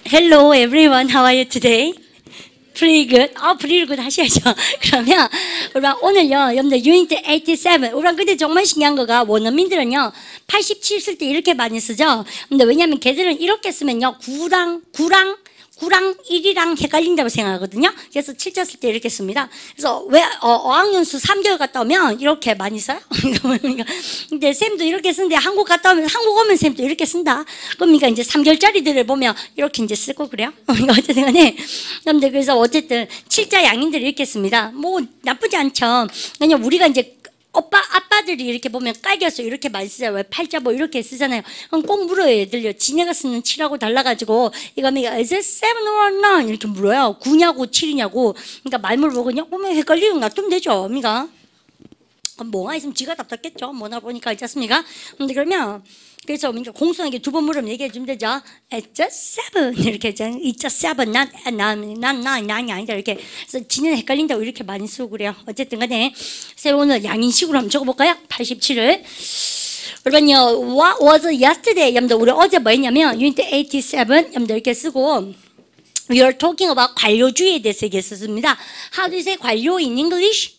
Hello everyone, how are you today? Pretty good. pretty good 하셔야죠. 그러면 우리 오늘요, 여러분들 유니트 87. 우리 근데 정말 신기한 거가 원어민들은요 87 쓸 때 이렇게 많이 쓰죠. 근데 왜냐면 걔들은 이렇게 쓰면요 9랑 1이랑 헷갈린다고 생각하거든요. 그래서 7자 쓸 때 이렇게 씁니다. 그래서 왜 어학연수 3개월 갔다 오면 이렇게 많이 써요? 근데 쌤도 이렇게 쓰는데 한국 갔다 오면 한국 오면 쌤도 이렇게 쓴다. 그러니까 이제 3개월짜리들을 보면 이렇게 이제 쓰고 그래요. 어쨌든 간에 여러분들 그래서 어쨌든 7자 양인들이 이렇게 씁니다. 뭐 나쁘지 않죠. 그냥 우리가 이제 아빠들이 이렇게 보면 깔겨서 이렇게 많이 쓰잖아요. 왜 팔자 뭐 이렇게 쓰잖아요. 그럼 꼭 물어요, 애들요. 지네가 쓰는 7하고 달라가지고, 이거 뭐, is it 7 or 9? 이렇게 물어요. 9냐고 7이냐고. 그러니까 말 물어보거든요. 보면 헷갈리는 거 놔두면 되죠, 어미가. 그럼 뭐가 있으면 지가 답답겠죠. 뭐나 보니까 있지 않습니까? 근데 그러면, 그래서 공손하게 2번 물으면 얘기해 주면 되죠. It's just 7 이렇게 했잖아요. It's just 7, not 9이 아니다 이렇게. 그래서 지는 헷갈린다고 이렇게 많이 쓰고 그래요. 어쨌든 간에 새로 오늘 양인식으로 한번 적어볼까요? 87을. 그러면요, what was yesterday? 여러분들 우리 어제 뭐 했냐면 유니트 87 여러분들 이렇게 쓰고 We are talking about 관료주의에 대해서 얘기했었습니다. How do you say 관료 in English?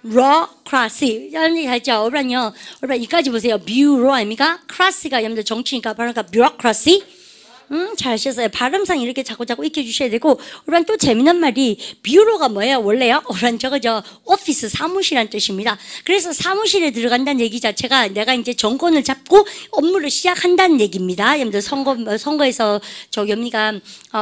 Bureaucracy. 여러분들 알죠? 여러분 이까지 보세요. Bureau 아닙니까? Cracy가 여러분들 정치니까 바로 bureaucracy. 잘 하셨어요. 발음상 이렇게 자꾸 익혀주셔야 되고, 우란 또 재밌는 말이, 뷰로가 뭐예요? 원래요? 우란 저거죠. 오피스, 사무실이란 뜻입니다. 그래서 사무실에 들어간다는 얘기 자체가 내가 이제 정권을 잡고 업무를 시작한다는 얘기입니다. 여러분들 선거에서 저기입니까?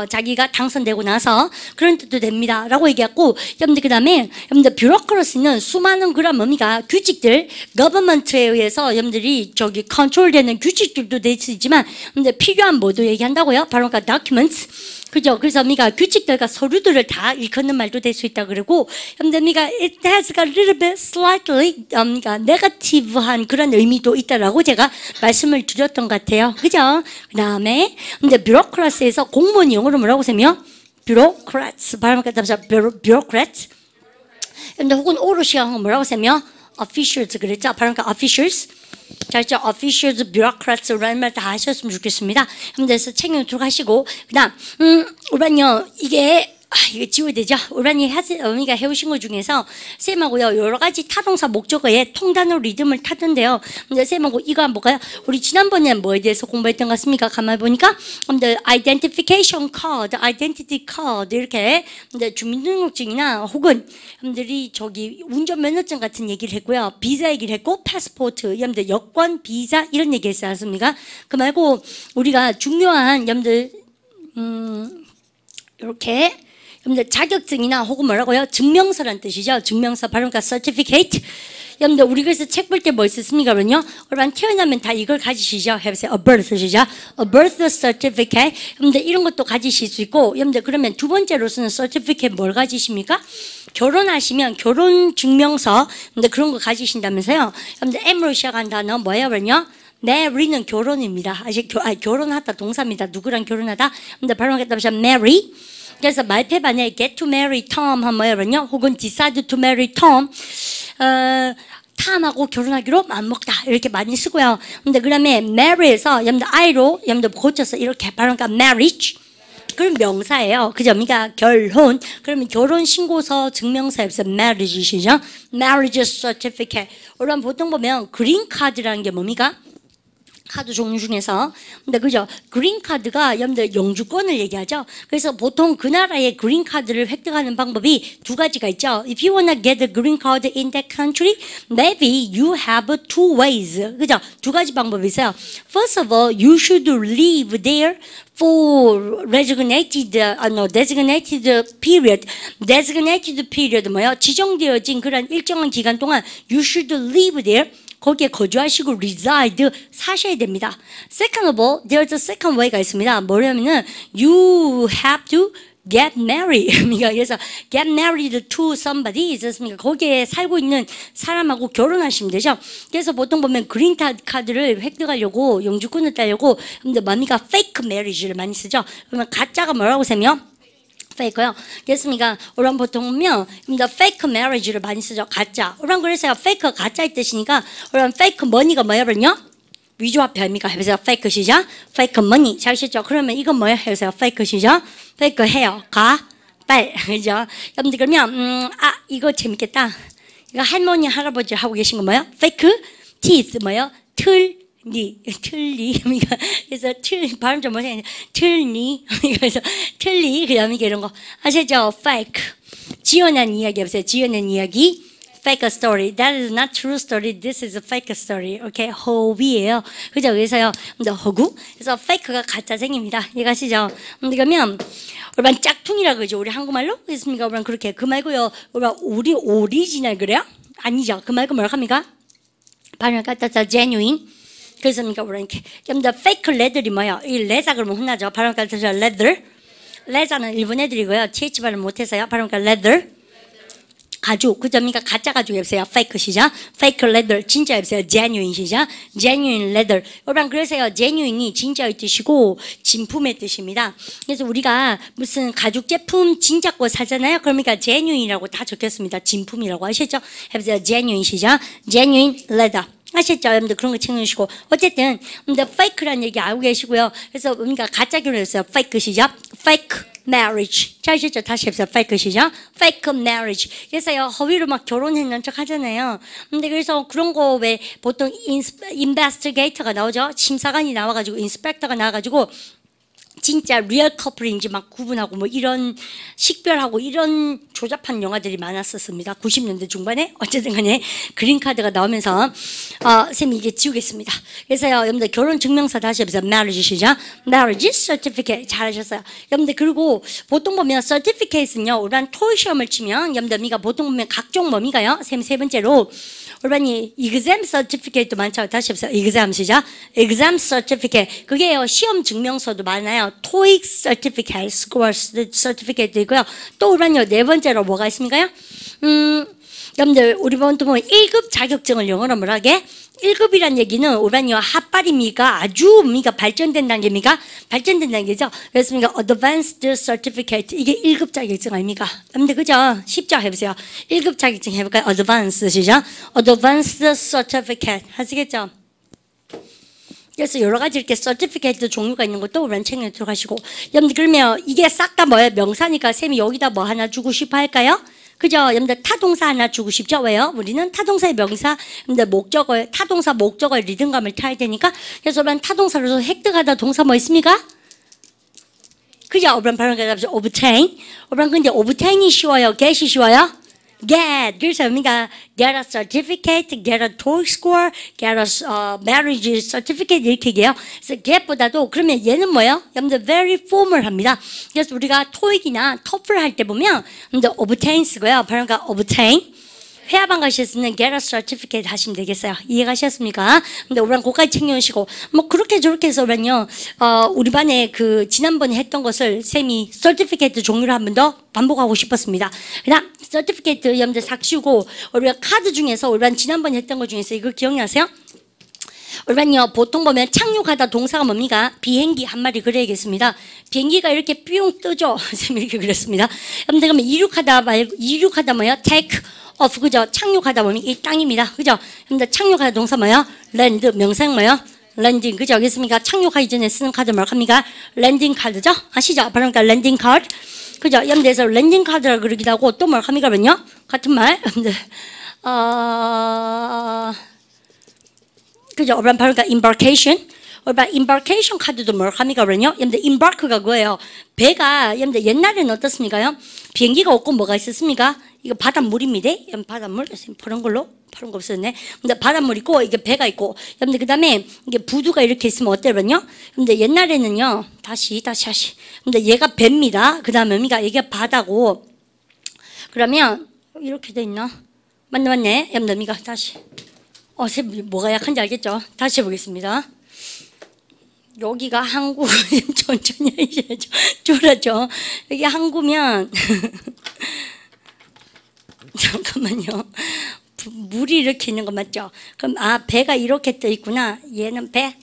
자기가 당선되고 나서 그런 뜻도 됩니다. 라고 얘기했고, 여러분들 그 다음에, 여러분들 뷰로크라시는 수많은 그런 뭡니까? 규칙들, 거버먼트에 의해서 여러분들이 저기 컨트롤되는 규칙들도 될 수 있지만, 여러분들 필요한 뭐도 얘기한다고요? 바로 그러니까 documents. 그죠? 그래서 미가 규칙들과 서류들을 다 일컫는 말도 될 수 있다 그러고, 여러분들 미가 it has a little bit slightly 미가 negative한 그런 의미도 있다라고 제가 말씀을 드렸던 것 같아요. 그죠? 그 다음에 근데 bureaucracy에서 공무원 영어로 뭐라고 쓰면 bureaucrats. 발음을 갖다 bureaucrats. 근데 혹은 오로 시작한 건 뭐라고 쓰면 officials 그랬죠? 발음을 officials. 자, 이제 officials, bureaucrats라는 말 다 하셨으면 좋겠습니다. 그래서 책 노트로 하시고, 그다음 우리는요 이게 지워야 되죠. 우리가 어머니가 해오신 것 중에서 쌤하고요 여러 가지 타동사 목적어에 통단어 리듬을 타던데요. 근데 쌤하고 이거 뭐가요? 우리 지난번에 뭐에 대해서 공부했던 것 같습니까? 가만히 보니까 근데 identification card, identity card 이렇게 근데 주민등록증이나 혹은 여러분들이 저기 운전면허증 같은 얘기를 했고요. 비자 얘기를 했고 패스포트, 여러분들 여권, 비자 이런 얘기 했지 않습니까? 그 말고 우리가 중요한 여러분들 이렇게 여러분들 자격증이나 혹은 뭐라고요? 증명서란 뜻이죠. 증명서 발음과 certificate. 여러분들 우리 그래서 책 볼 때 뭐 있었습니까? 그러면요. 여러분 태어나면 다 이걸 가지시죠. 해보세요. A birth시죠. A birth certificate. 여러분들 이런 것도 가지실 수 있고, 여러분들 그러면 두 번째로서는 certificate 뭘 가지십니까? 결혼하시면 결혼 증명서. 근데 그런 거 가지신다면서요. 여러분들 M으로 시작한 단어 뭐예요? 그러면요. marry는 결혼입니다. 결혼하다 동사입니다. 누구랑 결혼하다? 근데 발음하겠다 보시면 marry. 그래서 말패반에 get to marry Tom 하면 뭐예요? 혹은 decide to marry Tom. 탐하고 결혼하기로 맘먹다 이렇게 많이 쓰고요. 근데 그다음에 marry에서 여러분들 I로 여러분들 고쳐서 이렇게 발음하니까 marriage. 그럼 명사예요. 그죠? 그러니까 결혼. 그러면 결혼 신고서 증명서에서 marriage시죠. marriage certificate. 우리가 보통 보면 그린 카드라는 게 뭡니까? 카드 종류 중에서. 근데 그죠? 그린 카드가 여러분들 영주권을 얘기하죠. 그래서 보통 그 나라의 그린 카드를 획득하는 방법이 두 가지가 있죠. If you wanna get a green card in that country, maybe you have two ways. 그죠? 두 가지 방법이 있어요. First of all, you should live there for designated period. designated period 뭐예요? 지정되어진 그런 일정한 기간 동안 you should live there. 거기에 거주하시고 reside 사셔야 됩니다. Second of all, there's a second way가 있습니다. 뭐냐면은 you have to get married. 그래서 get married to somebody 있었습니까? 거기에 살고 있는 사람하고 결혼하시면 되죠. 그래서 보통 보면 그린 카드를 획득하려고 영주권을 따려고 근데 뭡니까? fake marriage를 많이 쓰죠. 그러면 가짜가 뭐라고 쓰면 페이크요. 그렇습니까? 우리는 보통은요, fake marriage를 많이 쓰죠. 가짜. 우리는 그래서요, fake 가짜의 뜻이니까, 우리는 fake money가 뭐야, 그러냐? 위조화폐 아닙니까? 해보세요. fake 시작. fake money. 잘 아시죠? 그러면 이건 뭐예요? 해보세요. fake 시작. fake hair. 빨. 그죠? 여러분들 그러면 이거 재밌겠다. 이거 할머니 할아버지 하고 계신 거 뭐예요? fake teeth 뭐예요? 틀니. 그래서 발음 좀 못해. 틀니. 그래서 틀니. 그다음에 이런 거 아시죠? fake. 지어낸 이야기 없어요. 지어낸 이야기. fake story. That is not true story. This is a fake story. 오케이, 허위예요. 그죠? 그래서요, 허구. 그래서 fake가 가짜쟁입니다. 이해가시죠? 그러면 우리만 짝퉁이라 그러죠. 우리 한국말로 그렇습니까? 우리는 그렇게 그 말고요. 우리 오리지널 그래요? 아니죠. 그 말고 뭐라고 합니까? 발음을 갖다서 genuine. 그래서 우리는 이렇게 좀 더 fake leather이 뭐예요? 이 레자 그러면 혼나죠. 발음을 갖다서 leather. 레자는 일본 애들이고요. th 발음 못해서요. 발음을 갖다서 leather. 가죽, 그죠? 그러니까 가짜 가죽이 없어요. fake 시작. fake leather, 진짜 없어요. genuine 시작. genuine leather. 여러분, 그래서요, genuine이 진짜의 뜻이고, 진품의 뜻입니다. 그래서 우리가 무슨 가죽 제품 진짜 거 사잖아요. 그러니까 genuine이라고 다 적혔습니다. 진품이라고 아시죠? 해보세요. genuine 시작. genuine leather. 아시죠? 여러분들 그런 거 챙겨주시고. 어쨌든, fake라는 얘기 알고 계시고요. 그래서 우리가 가짜 결혼했어요. fake 시작. fake. marriage. 잘 아시죠? 다시 해보세요. fake 시작. fake marriage. 그래서요, 허위로 막 결혼했는 척 하잖아요. 근데 그래서 그런 거 왜 보통 investigator가 나오죠? 심사관이 나와가지고, 인스펙터가 나와가지고, 진짜 리얼 커플인지 막 구분하고 뭐 이런 식별하고 이런 조잡한 영화들이 많았었습니다. 90년대 중반에 어쨌든 간에 그린카드가 나오면서 쌤이 이게 지우겠습니다. 그래서요 여러분들 결혼 증명서 다시 해보세요. marriage 시작. marriage certificate 잘하셨어요. 여러분들 그리고 보통 보면 certificate는요 우리한 토익 시험을 치면 여러분들 미가 보통 보면 각종 뭐미가요? 쌤 세 번째로 우리반이 exam certificate도 많죠. 다시 해보세요. exam 시작. exam certificate 그게요 시험 증명서도 많아요. TOEIC certificate, score certificate도 있고요. 또 우리는요 네 번째로 뭐가 있습니까요? 여러분들 우리 보통 1급 자격증을 영어로 뭐라 하게? 1급이란 얘기는 우리는요 핫발입니까? 아주 미가 발전된 단계입니까? 발전된 단계죠. 그래서 advanced certificate 이게 1급 자격증 아닙니까? 여러분들 그죠? 쉽죠? 해보세요. 1급 자격증 해볼까요? advanced 시작. advanced certificate 하시겠죠? 그래서 여러 가지 이렇게 서티피케이트 종류가 있는 것도 우리는 챙겨 들어가시고 여러분들 그러면 이게 싹 다 뭐예요? 명사니까 쌤이 여기다 뭐 하나 주고 싶어 할까요? 그죠? 여러분들 타동사 하나 주고 싶죠? 왜요? 우리는 타동사의 명사, 여러분들 목적어, 타동사 목적어의 리듬감을 타야 되니까 그래서 우리는 타동사로서 획득하다 동사 뭐 있습니까? 그죠? 우리는 바로 obtain. 우리는 근데 obtain이 쉬워요? get이 쉬워요? get. 그래서 우리가 get a certificate, get a TOEIC score, get a marriage certificate 이렇게 얘기해요. 그래서 get보다도 그러면 얘는 뭐예요? 여러분들 very formal합니다. 그래서 우리가 TOEIC이나 TOEFL 할 때 보면 여러분들 obtain 쓰고요. 바로 obtain. 회화방 가실 수 있는 get a certificate 하시면 되겠어요. 이해가셨습니까? 근데 우리랑 그거까지 챙겨오시고 뭐 그렇게 저렇게 해서 우리는요 우리 반에 그 지난번에 했던 것을 쌤이 certificate 종류를 한 번 더 반복하고 싶었습니다. 그다음 certificate 여러분들 싹 씌우고 우리가 카드 중에서 우리 반 지난번에 했던 것 중에서 이거 기억나세요? 우리는요 보통 보면 착륙하다 동사가 뭡니까? 비행기 한 마리 그려야겠습니다. 비행기가 이렇게 뿅 뜨죠. 쌤이 이렇게 그렸습니다. 여러분들 그러면 이륙하다 뭐예요? take off 그죠? 착륙하다 보면 이 땅입니다. 그죠? 여러분들 착륙하다 동사 뭐예요? land 명사형 뭐예요? 랜딩 그죠? 알겠습니까? 착륙하기 전에 쓰는 카드 뭐라고 합니까? 랜딩 카드죠? 아시죠? 바로 그러니까 랜딩 카드 그죠? 여러분들에서 랜딩 카드라고 그러기도 하고 또 뭐라고 합니까? 그러면요? 같은 말 여러분들 그죠? 바로 그러니까 embarkation embarkation 카드도 뭐라고 합니까? 그러면요? 여러분들 embark가 그거예요. 배가 여러분들 옛날에는 어떻습니까요? 비행기가 없고 뭐가 있었습니까? 이거 바닷물입니다. 바닷물 파란 걸로 파란 거 없었네. 근데 바닷물 있고 이게 배가 있고 여러분들 그다음에 이게 부두가 이렇게 있으면 어때요? 근데 옛날에는요 다시 근데 얘가 배입니다. 그다음에 이게 바다고 그러면 이렇게 돼 있나? 맞네. 여러분들 다시 뭐가 약한지 알겠죠? 다시 해보겠습니다. 여기가 항구 천천히 하셔야죠. 졸았죠. 여기 항구면 잠깐만요. 물이 이렇게 있는 거 맞죠? 그럼 배가 이렇게 떠 있구나. 얘는 배.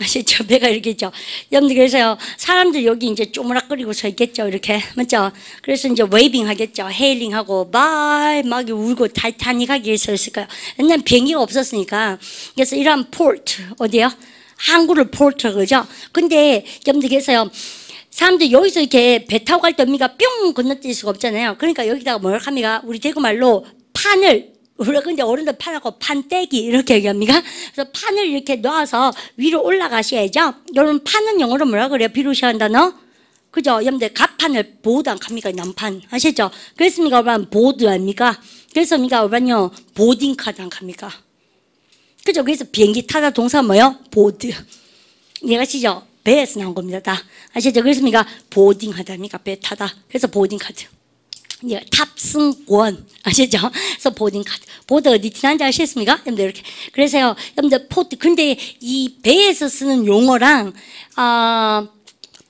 아시죠? 배가 이렇게 있죠. 여러분들 그래서요 사람들 여기 이제 쪼무락거리고 서 있겠죠. 이렇게 맞죠? 그래서 이제 웨이빙 하겠죠. 헤일링 하고 바이 막 울고 타이타닉하게 서 있을 거예요. 옛날 비행기가 없었으니까. 그래서 이런 포트 어디요? 항구를 포트라고 그러죠. 근데 여러분들 그래서요 사람들 여기서 이렇게 배 타고 갈 때 우리가 뿅 건너뛸 수가 없잖아요. 그러니까 여기다가 뭘 합니까? 우리 대구말로 판을 우리가 근데 어른들 판하고 판떼기 이렇게 얘기합니까? 그래서 판을 이렇게 놔서 위로 올라가셔야죠. 여러분 판은 영어로 뭐라 그래요? 비루시한 단어? 그죠? 여러분들 갑판을 보드 안 갑니까? 남판 아시죠? 그랬습니까? 여러분 보드 아닙니까? 그래서 우리가 여러분요 보딩 카드 안 갑니까? 그죠? 그래서 비행기 타다 동사 뭐요? 보드 이해가시죠? 배에서 나온 겁니다. 다 아시죠? 그랬습니까? 보딩 하다니까 배 타다. 그래서 보딩 카드. 예, 탑승권 아시죠? 그래서 보딩 카드. 보드 어디 지난지 아시겠습니까? 여러분들 이렇게. 그래서요, 여러분들 포트. 근데 이 배에서 쓰는 용어랑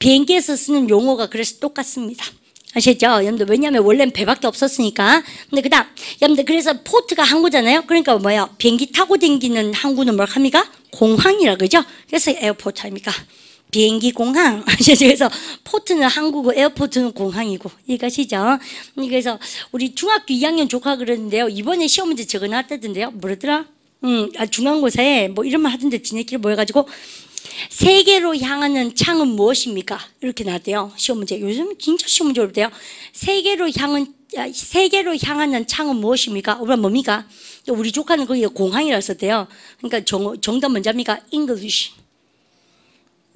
비행기에서 쓰는 용어가 그래서 똑같습니다. 아시죠? 여러분들 왜냐하면 원래는 배밖에 없었으니까. 근데 그다음 여러분들 그래서 포트가 항구잖아요. 그러니까 뭐예요? 비행기 타고 다니는 항구는 뭘 합니까? 공항이라 그러죠. 그래서 에어포트 아닙니까? 비행기 공항. 그래서 포트는 항구고 에어포트는 공항이고 이해가시죠? 그래서 우리 중학교 2학년 조카 그러는데요. 이번에 시험 문제 적어 놨다던데요. 뭐라더라? 중간고사에 뭐 이런 말 하던데 지네끼리 모여가지고 세계로 향하는 창은 무엇입니까? 이렇게 나왔대요. 시험 문제. 요즘 진짜 시험 문제 어렵대요. 세계로 향하는 창은 무엇입니까? 우리가 뭡니까? 우리 조카는 거기가 공항이라 썼대요. 그러니까 정답 뭔지 압니까? English.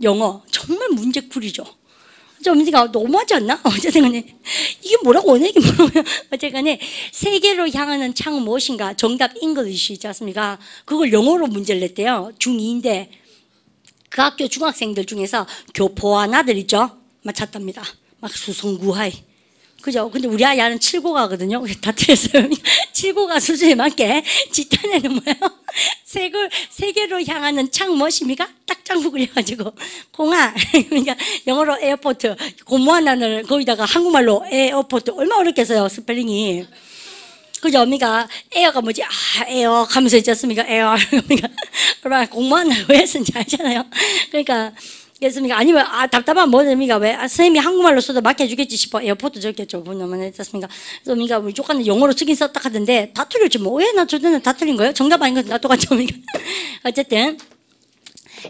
영어. 정말 문제풀이죠. 문제가 너무하지 않나? 어쨌든 간에 이게 뭐라고 오네? 이게 뭐라고요? 어쨌든 간에 세계로 향하는 창은 무엇인가? 정답 English이지 않습니까? 그걸 영어로 문제를 냈대요. 중2인데 그 학교 중학생들 중에서 교포한 아들 있죠? 맞췄답니다. 막 수성구하이. 그죠? 근데 우리 아이는 7고가거든요. 다 틀렸어요. 7고가 수준에 맞게 지탄에는 뭐예요? 세계로 향하는 창 무엇입니까? 딱 장구 그려가지고 공항. 그러니까 영어로 에어포트. 공무원 단어를 거기다가 한국말로 에어포트. 얼마나 어렵겠어요, 스펠링이. 그죠? 언니가 에어가 뭐지? 에어 하면서 있지 않습니까? 에어. 그러니까 공무원을 왜 쓰는지 알잖아요. 그러니까 그렇습니까? 아니면 답답하면 뭐 됩니까? 왜 선생님이 한국말로 써도 맡겨주겠지 싶어 에어포트 적겠죠. 보면 했습니까? 그래서 우리가 우리 조카는 영어로 쓰긴 썼다 하던데 다 틀렸지 뭐. 왜 나 저때는 다 틀린 거예요? 정답 아닌 것도 나 똑같죠. 어쨌든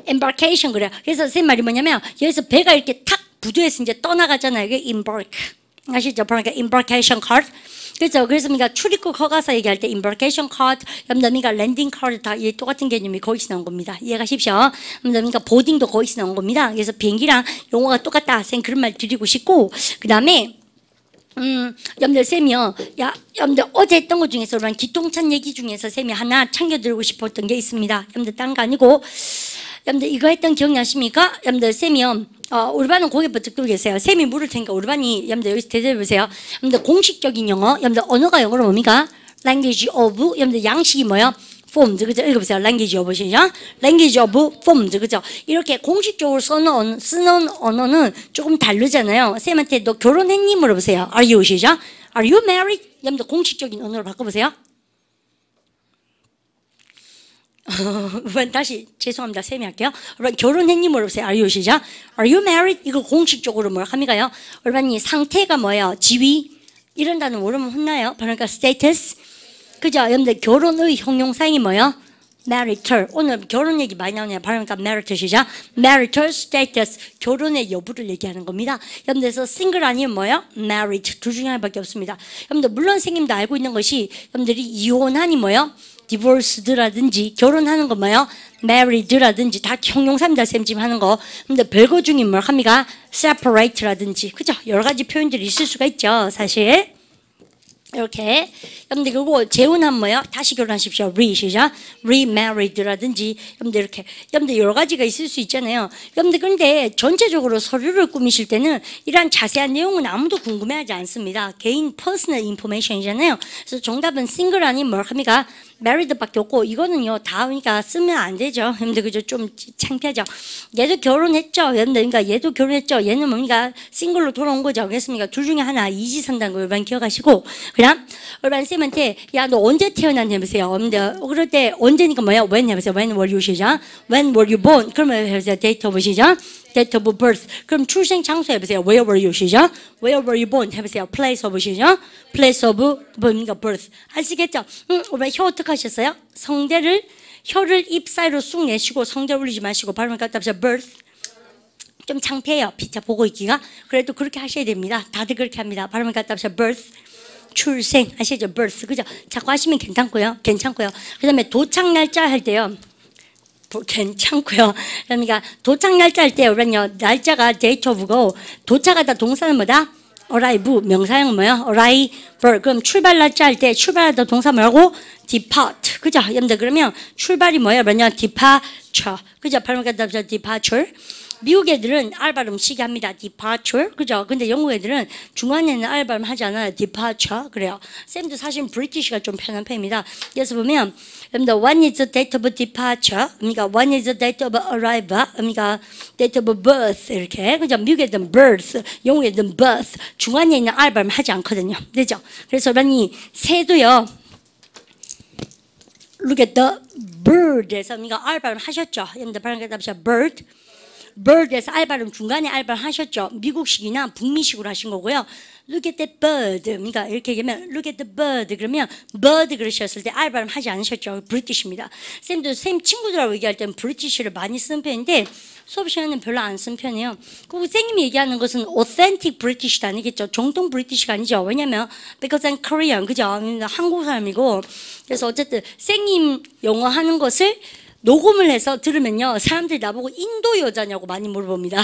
embarkation 그래요. 그래서 선생님 말이 뭐냐면 여기서 배가 이렇게 탁 부두에서 이제 떠나가잖아요. 이게 embark 아시죠? 그러니까 embarkation card. 그렇죠. 그래서 우리가 출입국 허가서 얘기할 때 embarkation card, 우리가 landing card 다 똑같은 개념이 거기서 나온 겁니다. 이해가십시오? 우리가 보딩도 거기서 나온 겁니다. 그래서 비행기랑 용어가 똑같다. 쌤 그런 말 드리고 싶고, 그 다음에 여러분들 쌤이요. 여러분들 어제 했던 것 중에서 그런 기통찬 얘기 중에서 쌤이 하나 챙겨드리고 싶었던 게 있습니다. 여러분들 딴 거 아니고, 여러분들 이거 했던 기억나십니까? 여러분들 쌤이요. 우리 반은 고개 버쩍 들고 계세요. 쌤이 물을 테니까 우리 반이 여러분들 여기서 대답해 보세요. 여러분들 공식적인 영어, 여러분들 언어가 영어로 뭡니까? language of, 여러분들 양식이 뭐요? forms, 그죠? 읽어보세요. language of, 시죠? language of forms, 그죠? 이렇게 공식적으로 쓰는 언어는 조금 다르잖아요. 쌤한테 너 결혼했니? 물어보세요. Are you, 시죠? Are you married? 여러분들 공식적인 언어로 바꿔보세요. 다시 죄송합니다. 쌤이 할게요. 여러분 결혼했니 물어보세요. Are you 시작. Are you married? 이거 공식적으로 뭐라 합니까요? 여러분 이 상태가 뭐예요? 지위 이런 단어 모르면 혼나요. 그러니까 status. 그죠? 여러분들 결혼의 형용사형이 뭐예요? marital. 오늘 결혼 얘기 많이 나오네요. 그러니까 marital 시작. marital status. 결혼의 여부를 얘기하는 겁니다. 여러분들에서 single 아니면 뭐예요? married. 둘 중에 하나밖에 없습니다. 여러분들 물론 선생님도 알고 있는 것이 여러분들이 이혼하니 뭐예요? divorced라든지 결혼하는 거 뭐예요? married라든지 다 형용사입니다. 쌤 지금 하는 거. 근데 별거 중에 뭘 합니까? separate라든지 그죠? 여러 가지 표현들이 있을 수가 있죠. 사실 이렇게 여러분들 그리고 재혼하면 뭐예요? 다시 결혼하십시오. 시작. remarried라든지 여러분들 이렇게 여러분들 여러 가지가 있을 수 있잖아요. 여러분들 그런데 전체적으로 서류를 꾸미실 때는 이러한 자세한 내용은 아무도 궁금해하지 않습니다. 개인 퍼스널 인포메이션이잖아요. 그래서 정답은 싱글 아닌 뭘 합니까? married밖에 없고 이거는요 다 그러니까 쓰면 안 되죠. 여러분들 그죠? 좀 창피하죠. 얘도 결혼했죠. 여러분들 그러니까 얘도 결혼했죠. 얘는 뭡니까 싱글로 돌아온 거죠. 그렇습니까? 둘 중에 하나 이지 산다는 거 여러분 기억하시고 그다음 여러분 쌤한테 야 너 언제 태어났냐 해보세요. 여러분들 그럴 때 언제니까 뭐야? when 해보세요. when were you 시작. when were you born? 그러면 해보세요. date of 시작. date of birth. 그럼 출생 장소 해보세요. where were you 시작. where were you born? 해보세요. place of 시작. place of 뭡니까 birth. 아시겠죠? 우리 혀 어떻게 하셨어요? 성대를 혀를 입 사이로 쑥 내쉬고 성대 올리지 마시고 발음을 갖다 하세요. birth. 좀 창피해요. 피자 보고 있기가. 그래도 그렇게 하셔야 됩니다. 다들 그렇게 합니다. 발음을 갖다 하세요. birth. 출생 아시죠? birth. 그죠? 자꾸 하시면 괜찮고요. 그다음에 도착 날짜 할 때요. 괜찮고요. 그러니까 도착 날짜 할 때 우리는요 날짜가 date of고 도착하다 동사는 뭐다? arrive 명사형 뭐야? arrive. 그럼 출발 날짜 할 때 출발하다 동사 뭐라고? depart. 그죠? 여러분들 그러면 출발이 뭐예요? 뭐냐? departure. 그죠? 발음 갖다 합시다. departure. 미국 애들은 R 발음 시게 합니다. departure. 그죠? 근데 영국 애들은 중간에는 R 발음 하지 않아요. departure. 그래요. 쌤도 사실 브리티시가 좀 편한 편입니다. 그래서 보면 여러분들 when is the date of departure? 그러니까 when is the date of arrival? 그러니까 date of birth 이렇게. 그죠? 미국 애들은 birth, 영국 애들은 birth. 중간에 있는 R 발음 하지 않거든요. 그죠? 그래서 여러분이 새도요. Look at the bird에서 그러니까 R 발음 하셨죠? 여러분들 발음 갖다 bird. bird에서 R 발음 중간에 R 발음 하셨죠? 미국식이나 북미식으로 하신 거고요. Look at the bird. 그러니까 이렇게 얘기하면 look at the bird 그러면 bird 그러셨을 때 R 발음 하지 않으셨죠? 브리티시입니다. 쌤도 쌤 친구들하고 얘기할 때는 브리티시를 많이 쓰는 편인데 수업 시간에는 별로 안 쓰는 편이에요. 그리고 쌤님이 얘기하는 것은 authentic British가 아니겠죠? 정통 브리티시가 아니죠. 왜냐면 because I'm Korean 그죠? 한국 사람이고 그래서 어쨌든 쌤님 영어 하는 것을 녹음을 해서 들으면요 사람들이 나보고 인도 여자냐고 많이 물어봅니다.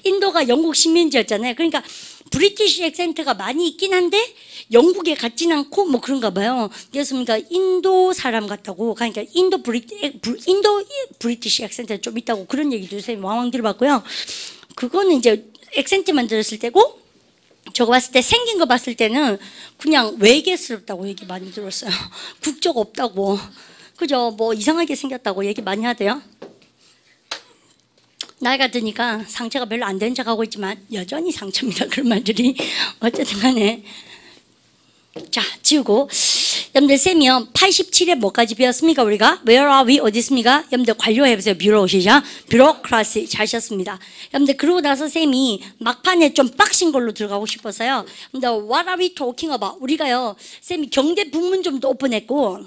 인도가 영국 식민지였잖아요. 그러니까 브리티시 액센트가 많이 있긴 한데 영국에 같진 않고 뭐 그런가 봐요. 그래서 그러니까 인도 사람 같다고 그러니까 인도 브리티시 액센트가 좀 있다고 그런 얘기도 선생님 왕왕 들어봤고요. 그거는 이제 액센트만 들었을 때고 저거 봤을 때 생긴 거 봤을 때는 그냥 외계스럽다고 얘기 많이 들었어요. 국적 없다고. 그죠? 뭐 이상하게 생겼다고 얘기 많이 하대요. 나이가 드니까 상처가 별로 안 된 척하고 있지만 여전히 상처입니다. 그런 말들이. 어쨌든 간에 자 지우고 여러분들 쌤이요 87에 뭐까지 배웠습니까 우리가? Where are we? 어디 있습니까? 여러분들 관료해보세요. 뷰로 시작. 뷰로크라시 잘 하셨습니다. 여러분들 그러고 나서 쌤이 막판에 좀 빡신 걸로 들어가고 싶어서요. 여러분들 What are we talking about? 우리가요 쌤이 경제 부문점도 오픈했고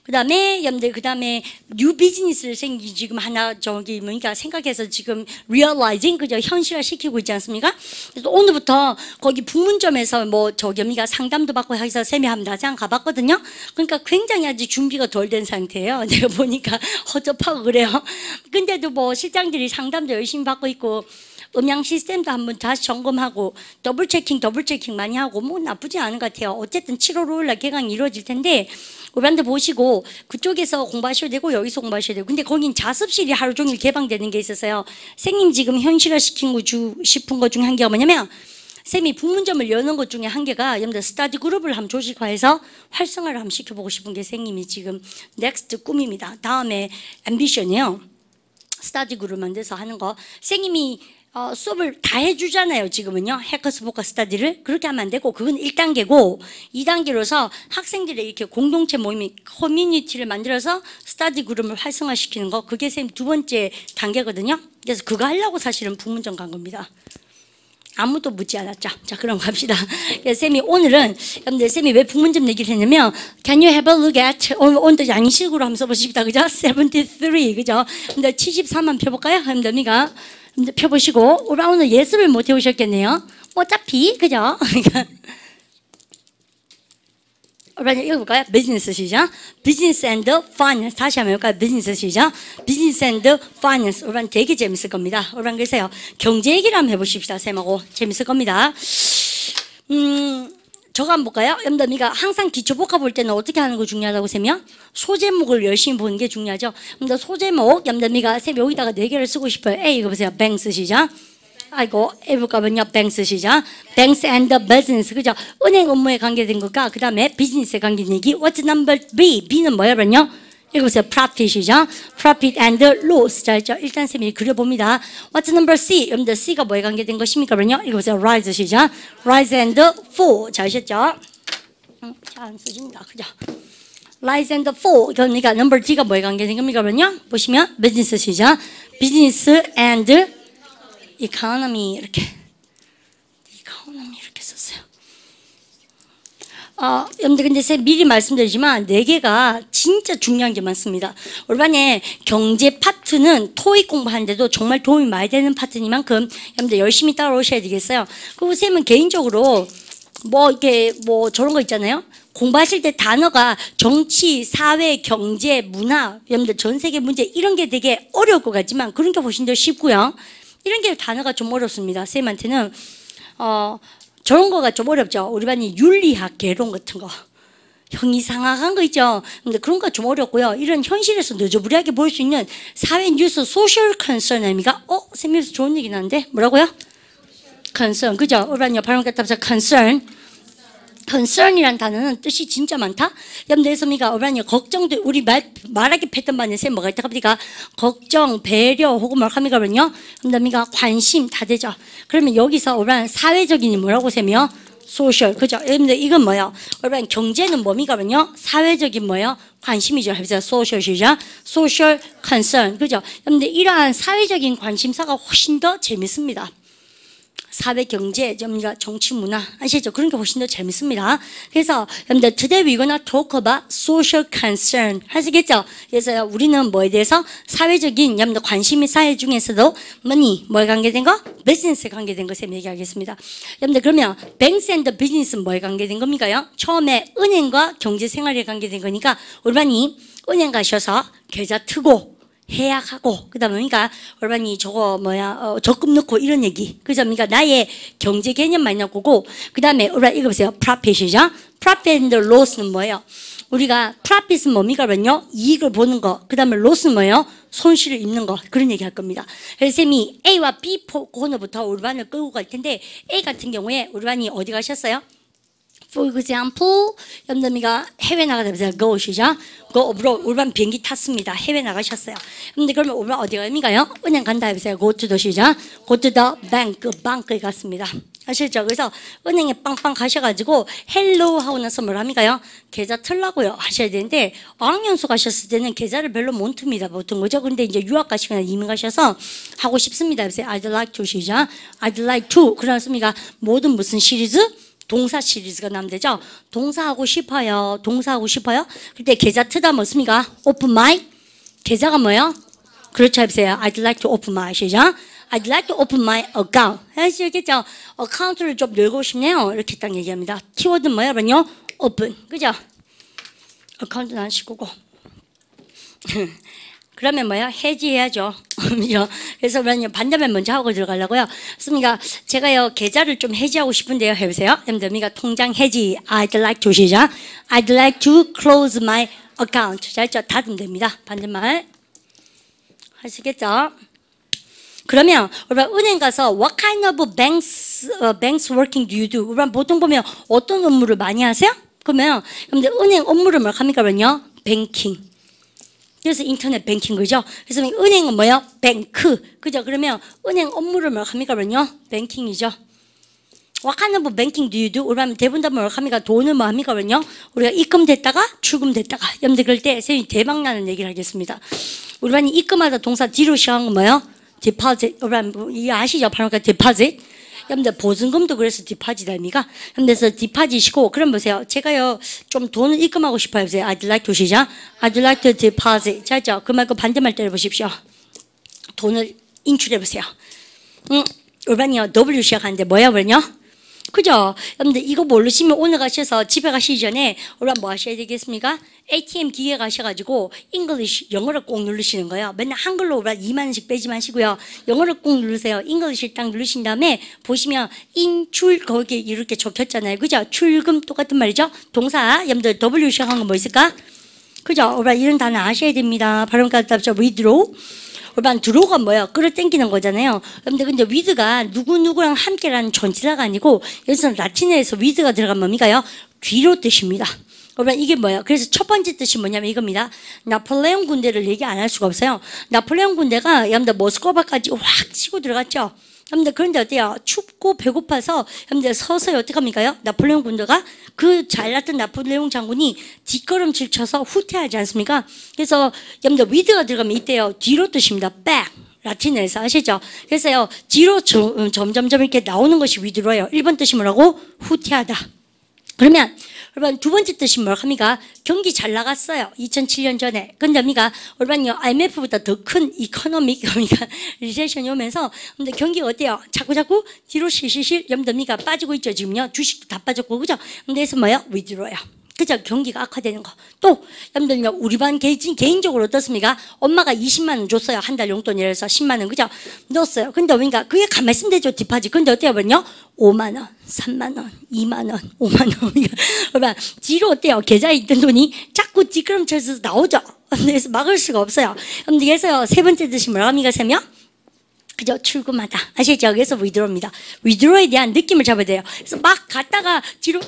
그다음에 여러분들 그다음에 뉴 비즈니스를 생기 지금 하나 저기 뭐니까 생각해서 지금 realizing 그죠 현실화 시키고 있지 않습니까? 그래서 오늘부터 거기 북문점에서 뭐 저기 뭡니까 상담도 받고 해서 쌤이 한번 나장 가봤거든요. 그러니까 굉장히 아직 준비가 덜 된 상태예요. 내가 보니까 허접하고 그래요. 근데도 뭐 실장들이 상담도 열심히 받고 있고. 음향 시스템도 한번 다시 점검하고 더블 체킹 많이 하고 뭐 나쁘지 않은 것 같아요. 어쨌든 7월 5일 날 개강이 이루어질 텐데 우리한테 보시고 그쪽에서 공부하셔도 되고 여기서 공부하셔도 되고 근데 거긴 자습실이 하루 종일 개방되는 게 있었어요. 선생님 지금 현실화 시키고 싶은 것 중에 한 개가 뭐냐면 쌤이 북문점을 여는 것 중에 한 개가 여러분들 스터디 그룹을 한번 조직화해서 활성화를 한번 시켜보고 싶은 게 선생님이 지금 넥스트 꿈입니다. 다음에 앰비션이에요. 스터디 그룹 만들어서 하는 거 선생님이 수업을 다 해주잖아요. 지금은요. 해커스 포커 스터디를 그렇게 하면 안 되고 그건 1단계고 2단계로서 학생들의 이렇게 공동체 모임이 커뮤니티를 만들어서 스터디 그룹을 활성화시키는 거 그게 쌤 두 번째 단계거든요. 그래서 그거 하려고 사실은 북문점 간 겁니다. 아무도 묻지 않았죠. 자 그럼 갑시다. 쌤이 오늘은 여러분들 쌤이 왜 북문점 얘기를 했냐면 Can you have a look at 오늘 양식으로 한번 써보십시다. 그죠? 73 그죠? 근데 73만 펴볼까요? 여러분들 펴보시고 오늘 예습을 못 해오셨겠네요. 어차피 그죠? 그러니까 읽어볼까요? 비즈니스 시작. 비즈니스 앤드 파이낸스 다시 한번 해볼까요? 비즈니스 시작. 비즈니스 앤드 파이낸스 오늘 되게 재밌을 겁니다. 오늘 그래서요 경제 얘기를 한번 해보십시다. 쌤하고 재밌을 겁니다. 저거 한번 볼까요? 여러분들 항상 기초복합 볼 때는 어떻게 하는 거 중요하다고 쌤이요? 소제목을 열심히 보는 게 중요하죠. 여러분들 소제목 여러분들 쌤 여기다가 4개를 쓰고 싶어요. A 이거 보세요. 뱅 쓰시죠. 아이고 해볼까면요. banks 시작. banks and the business. 그죠? 은행 업무에 관계된 것과 그 다음에 비즈니스에 관계된 얘기. What's number B? B는 뭐야 그러면요? 읽어보세요. profit이죠. profit and loss. 자, 일단 쌤이 그려봅니다. What's number C? 여러분들 C가 뭐에 관계된 것입니까 그러면요? 읽어보세요. rise 시작. rise and fall. 자, 아셨죠? 잘 안 써진다. 그죠? rise and fall. 그러니까 number D가 뭐에 관계된 겁니까 그러면요? 보시면 business 시작. business and economy 이렇게 썼어요. 여러분들 근데 제가 미리 말씀드리지만 4개가 진짜 중요한 게 많습니다. 올반에 경제 파트는 토익 공부하는데도 정말 도움이 많이 되는 파트니만큼 여러분들 열심히 따라오셔야 되겠어요. 그리고 쌤은 개인적으로 이렇게 저런 거 있잖아요. 공부하실 때 단어가 정치, 사회, 경제, 문화, 여러분들 전 세계 문제 이런 게 되게 어려울 것 같지만 그런 게 훨씬 더 쉽고요. 이런 게 단어가 좀 어렵습니다. 쌤한테는 저런 거가 좀 어렵죠. 우리 반이 윤리학 개론 같은 거, 형이상학한 거 있죠. 근데 그런 거 좀 어렵고요. 이런 현실에서 너저부리하게 볼 수 있는 사회 뉴스, 소셜 컨선 아닙니까? 쌤에서 좋은 얘기 나는데 뭐라고요? 컨선, 그죠? 우리 반이 발음 갖다 붙여 컨선. concern이란 단어는 뜻이 진짜 많다. 여러분들 섭니까? 우리 걱정도 우리 말하기 패턴 반에 쌤 뭐가 있다 합니까? 걱정, 배려 혹은 뭘 합니까? 그러면요. 그다음에 관심 다 되죠. 그러면 여기서 우리 사회적인 뭐라고 쌤이요? 소셜, 그죠? 여러분들 이건 뭐예요? 우리 경제는 뭡니까? 그러면요. 사회적인 뭐예요? 관심이죠. 해보세요. 소셜 시작. 소셜 컨선, 그죠? 여러분들 이러한 사회적인 관심사가 훨씬 더 재밌습니다. 사회, 경제, 정치, 문화 아시죠? 그런 게 훨씬 더 재밌습니다. 그래서 여러분들 today we're gonna talk about social concern 하시겠죠? 그래서 우리는 뭐에 대해서 사회적인 여러분들 관심이 사회 중에서도 money 뭐에 관계된 거? 비즈니스에 관계된 것에 얘기하겠습니다. 여러분들 그러면 banks and business는 뭐에 관계된 겁니까요? 처음에 은행과 경제생활에 관계된 거니까 우리 반이 은행 가셔서 계좌 트고 해약하고 그다음에 그러니까 얼마니 저거 적금 넣고 이런 얘기 그죠? 그러니까 나의 경제 개념 많이 나오고 그다음에 우리가 이거 보세요. profit이죠. profit and loss는 뭐예요? 우리가 profit은 뭡니까? 그러면요 이익을 보는 거 그다음에 loss는 뭐예요? 손실을 입는 거 그런 얘기 할 겁니다. 그래서 쌤이 A와 B 코너부터 우리 반을 끌고 갈 텐데 A 같은 경우에 우리 반이 어디 가셨어요? For example, 여러분들이가 해외 나가다 보세요. Go 시작. Go abroad. 우리반 비행기 탔습니다. 해외 나가셨어요. 근데 그러면 우리반 어디 갑니까요? 은행 간다 해보세요. Go to the 시작. Go to the bank. ban크에 갔습니다. 아시죠? 그래서 은행에 빵빵 가셔가지고 헬로 하고 나서 뭘 합니까요? 계좌 틀라고요 하셔야 되는데 어학연수 가셨을 때는 계좌를 별로 못 틉니다. 보통 그죠? 근데 이제 유학 가시거나 이민 가셔서 하고 싶습니다. 해보세요. I'd like to 시작. I'd like to. 그렇습니까? 모든 무슨 시리즈? 동사 시리즈가 나면 되죠. 동사하고 싶어요. 동사하고 싶어요. 그때 계좌 트다 뭐습니까? Open my. 계좌가 뭐예요? 그렇죠. 해보세요. I'd like to open my. 시작. I'd like to open my account. 하시겠죠? 어카운트를 좀 열고 싶네요. 이렇게 딱 얘기합니다. 키워드 뭐예요? 그러면요. open. 그죠? 어카운트는 안 시고고. 그러면 뭐야? 해지해야죠. 그래서 그러면 반대면 먼저 하고 들어가려고요. 그러니까 제가요 계좌를 좀 해지하고 싶은데요. 해보세요. 여러분들 통장 해지. I'd like to 시작. I'd like to close my account. 자, 했죠? 닫으면 됩니다. 반대말 하시겠죠? 그러면 우리 은행 가서 what kind of banks working do you do? 우리 보통 보면 어떤 업무를 많이 하세요? 그러면 여러분들 은행 업무를 뭐 합니까? 그러면요. 뱅킹. 그래서 인터넷 뱅킹 그죠? 그래서 은행은 뭐예요? 뱅크 그죠? 그러면 은행 업무를 뭐 합니까? 그러면요 뱅킹이죠. What kind of banking do you do? 우리 대부분 다 뭐 합니까? 돈을 뭐 합니까? 그러면요 우리가 입금됐다가 출금됐다가 여러분들 그럴 때 쌤이 대박 나는 얘기를 하겠습니다. 우리 반이 입금하다 동사 뒤로 시작한 거 뭐예요? deposit. 우리 반 이해 아시죠? 바로 deposit. 여러분들 보증금도 그래서 디파짓 아닙니까? 그래서 디파짓이고 그럼 보세요. 제가요 좀 돈을 입금하고 싶어요. 보세요. I'd like to 시작. I'd like to deposit. 잘죠? 그 말고 반대말 때려보십시오. 돈을 인출해보세요. urban이요 W 시작하는데 뭐야 그러냐? 그죠? 여러분들 이거 모르시면 오늘 가셔서 집에 가시기 전에 우리 뭐 하셔야 되겠습니까? ATM 기계 가셔가지고 English 영어를 꼭 누르시는 거예요. 맨날 한글로 우리 2만 원씩 빼지 마시고요. 영어를 꼭 누르세요. English를 딱 누르신 다음에 보시면 인출 거기 이렇게 적혔잖아요. 그죠? 출금 똑같은 말이죠. 동사 여러분들 W 시작한 거 뭐 있을까? 그죠? 여러분 이런 단어 아셔야 됩니다. 발음과 답죠. withdraw. 여러분 드로우가 뭐야? 끌어당기는 거잖아요. 근데 with가 누구누구랑 함께라는 존재가 아니고 여기서 라틴어에서 with가 들어간 뭡니까요? 뒤로 뜻입니다. 여러분 이게 뭐예요? 그래서 첫 번째 뜻이 뭐냐면 이겁니다. 나폴레옹 군대를 얘기 안 할 수가 없어요. 나폴레옹 군대가 여러분들 모스크바까지 확 치고 들어갔죠. 여러분들 그런데 어때요? 춥고 배고파서 여러분들 서서히 어떡합니까요? 나폴레옹 군대가 그 잘났던 나폴레옹 장군이 뒷걸음질 쳐서 후퇴하지 않습니까? 그래서 여러분들 with가 들어가면 이때요. 뒤로 뜻입니다. back. 라틴어에서 아시죠? 그래서요. 뒤로 점점점 이렇게 나오는 것이 withdraw예요. 1번 뜻이 뭐라고? 후퇴하다. 그러면 여러분 두 번째 뜻이 뭐라고 합니까? 경기 잘 나갔어요. 2007년 전에. 근데 우리가 여러분요 IMF보다 더 큰 이코노믹 그러니까 리세션이 오면서 근데 경기가 어때요? 자꾸 뒤로 실실실 염더미가 빠지고 있죠. 지금요. 주식도 다 빠졌고 그죠? 근데 그래서 뭐예요? withdraw요. 그죠? 경기가 악화되는 거. 또 여러분들요 우리 반 개인적으로 어떻습니까? 엄마가 20만 원 줬어요. 한 달 용돈이라서 10만 원 그죠? 넣었어요. 근데 그러니까 그게 가만히 있으면 되죠. 디파짓. 근데 어때요? 그러면요 5만 원, 3만 원, 2만 원, 5만 원. 그러니까 뒤로 어때요? 계좌에 있던 돈이 자꾸 찌끄럼쳐서 나오죠. 그래서 막을 수가 없어요. 그래서요 세 번째 뜻이 뭐라고 합니까? 세명? 그죠? 출금하다. 아시죠? 그래서 withdraw입니다. withdraw에 대한 느낌을 잡아야 돼요. 그래서 막 갔다가 뒤로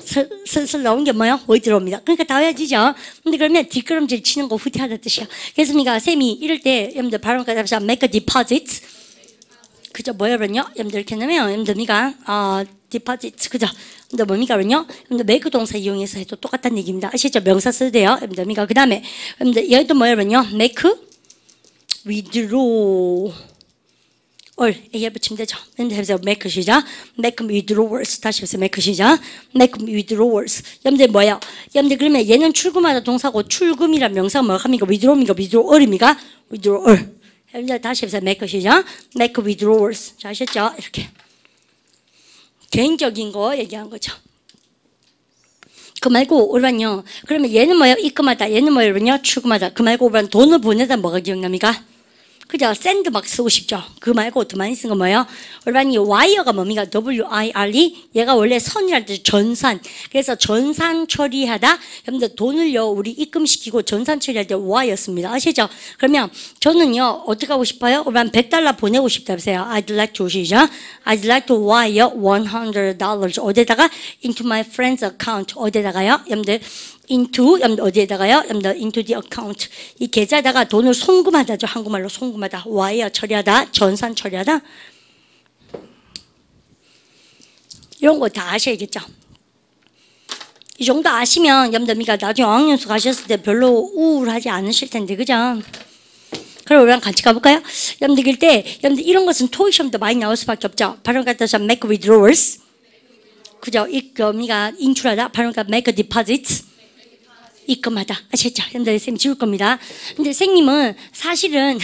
슬슬 나온 게 뭐예요? withdraw입니다. 그러니까 다 외워지죠? 근데 그러면 뒷걸음질 치는 거 후퇴하다 뜻이야. 그래서 우리가 쌤이 이럴 때 여러분들 발음까지 합시다. make a deposit. 그죠? 뭐예요? 그러면요? 여러분들 이렇게 하면 여러분들 우리가 deposit. 그죠? 근데 뭡니까? 그러면요? 여러분들 make 동사 이용해서 해도 똑같다는 얘기입니다. 아시죠? 명사 써도 돼요. 여러분들 우리가 그 다음에 여러분들 여기도 뭐예요? 그러면요? make withdraw. A에 붙이면 되죠. 근데 해보세요. make 시작. make withdrawals. 다시 해보세요. make 시작. make withdrawals. 여러분들 뭐예요? 여러분들 그러면 얘는 출금하다 동사고 출금이란 명사가 뭐라고 합니까? withdraw입니까? withdrawal입니까? withdrawal. 여러분들 다시 해보세요. make 시작. make withdrawals. 자, 아셨죠? 이렇게. 개인적인 거 얘기한 거죠. 그 말고 오르반요. 그러면 얘는 뭐예요? 입금하다. 얘는 뭐예요? 오르반요? 출금하다. 그 말고 오르반 돈을 보내다 뭐가 기억납니까? 그죠? 샌드 막 쓰고 싶죠? 그 말고 더 많이 쓴 거 뭐예요? 여러분, 이 와이어가 뭡니까? W-I-R-E. 얘가 원래 선이랄 때 전산. 그래서 전산 처리하다. 여러분들 돈을요, 우리 입금시키고 전산 처리할 때 와이어였습니다. 아시죠? 그러면 저는요, 어떻게 하고 싶어요? 여러분, $100 보내고 싶다 보세요. I'd like to, 시죠? I'd like to wire $100. 어디다가? Into my friend's account. 어디다가요? 여러분들. into 어디에다가요? into the account. 이 계좌에다가 돈을 송금하다죠. 한국말로 송금하다. 와이어 처리하다. 전산 처리하다. 이런 거 다 아셔야겠죠. 이 정도 아시면 여러분들 나중에 어학연수 가셨을 때 별로 우울하지 않으실 텐데 그죠? 그럼 우리랑 같이 가볼까요? 여러분들 이럴 때 여러분들 이런 것은 토익 시험도 많이 나올 수밖에 없죠. 발음 갖다서 make withdrawals. 그죠? 우리가 인출하다. 발음 갖다 make deposits. 입금하다. 아셨죠? 여러분들 쌤이 지울 겁니다. 근데 선생님은 사실은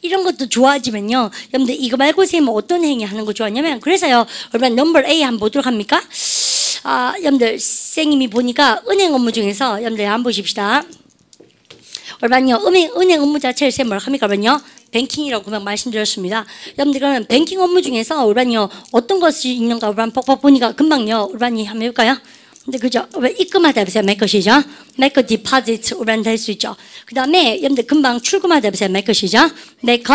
이런 것도 좋아하지만요. 여러분들 이거 말고 쌤은 어떤 행위 하는 거 좋아하냐면 그래서요. 여러분 넘버 A 한번 보도록 합니까? 여러분들 선생님이 보니까 은행 업무 중에서 여러분들 한번 보십시다. 여러분요. 은행 업무 자체를 쌤 뭐라고 합니까? 여러분요. 뱅킹이라고 금방 말씀드렸습니다. 여러분들 그러면 뱅킹 업무 중에서 여러분요. 어떤 것이 있는가 여러분 뻑뻑 보니까 금방요. 여러분이 한번 해볼까요? 근데 그죠? 입금하다 해보세요. make 시죠? make deposit 우리한테 할 수 있죠. 그 다음에 여러분들 금방 출금하다 해보세요. make 시죠? make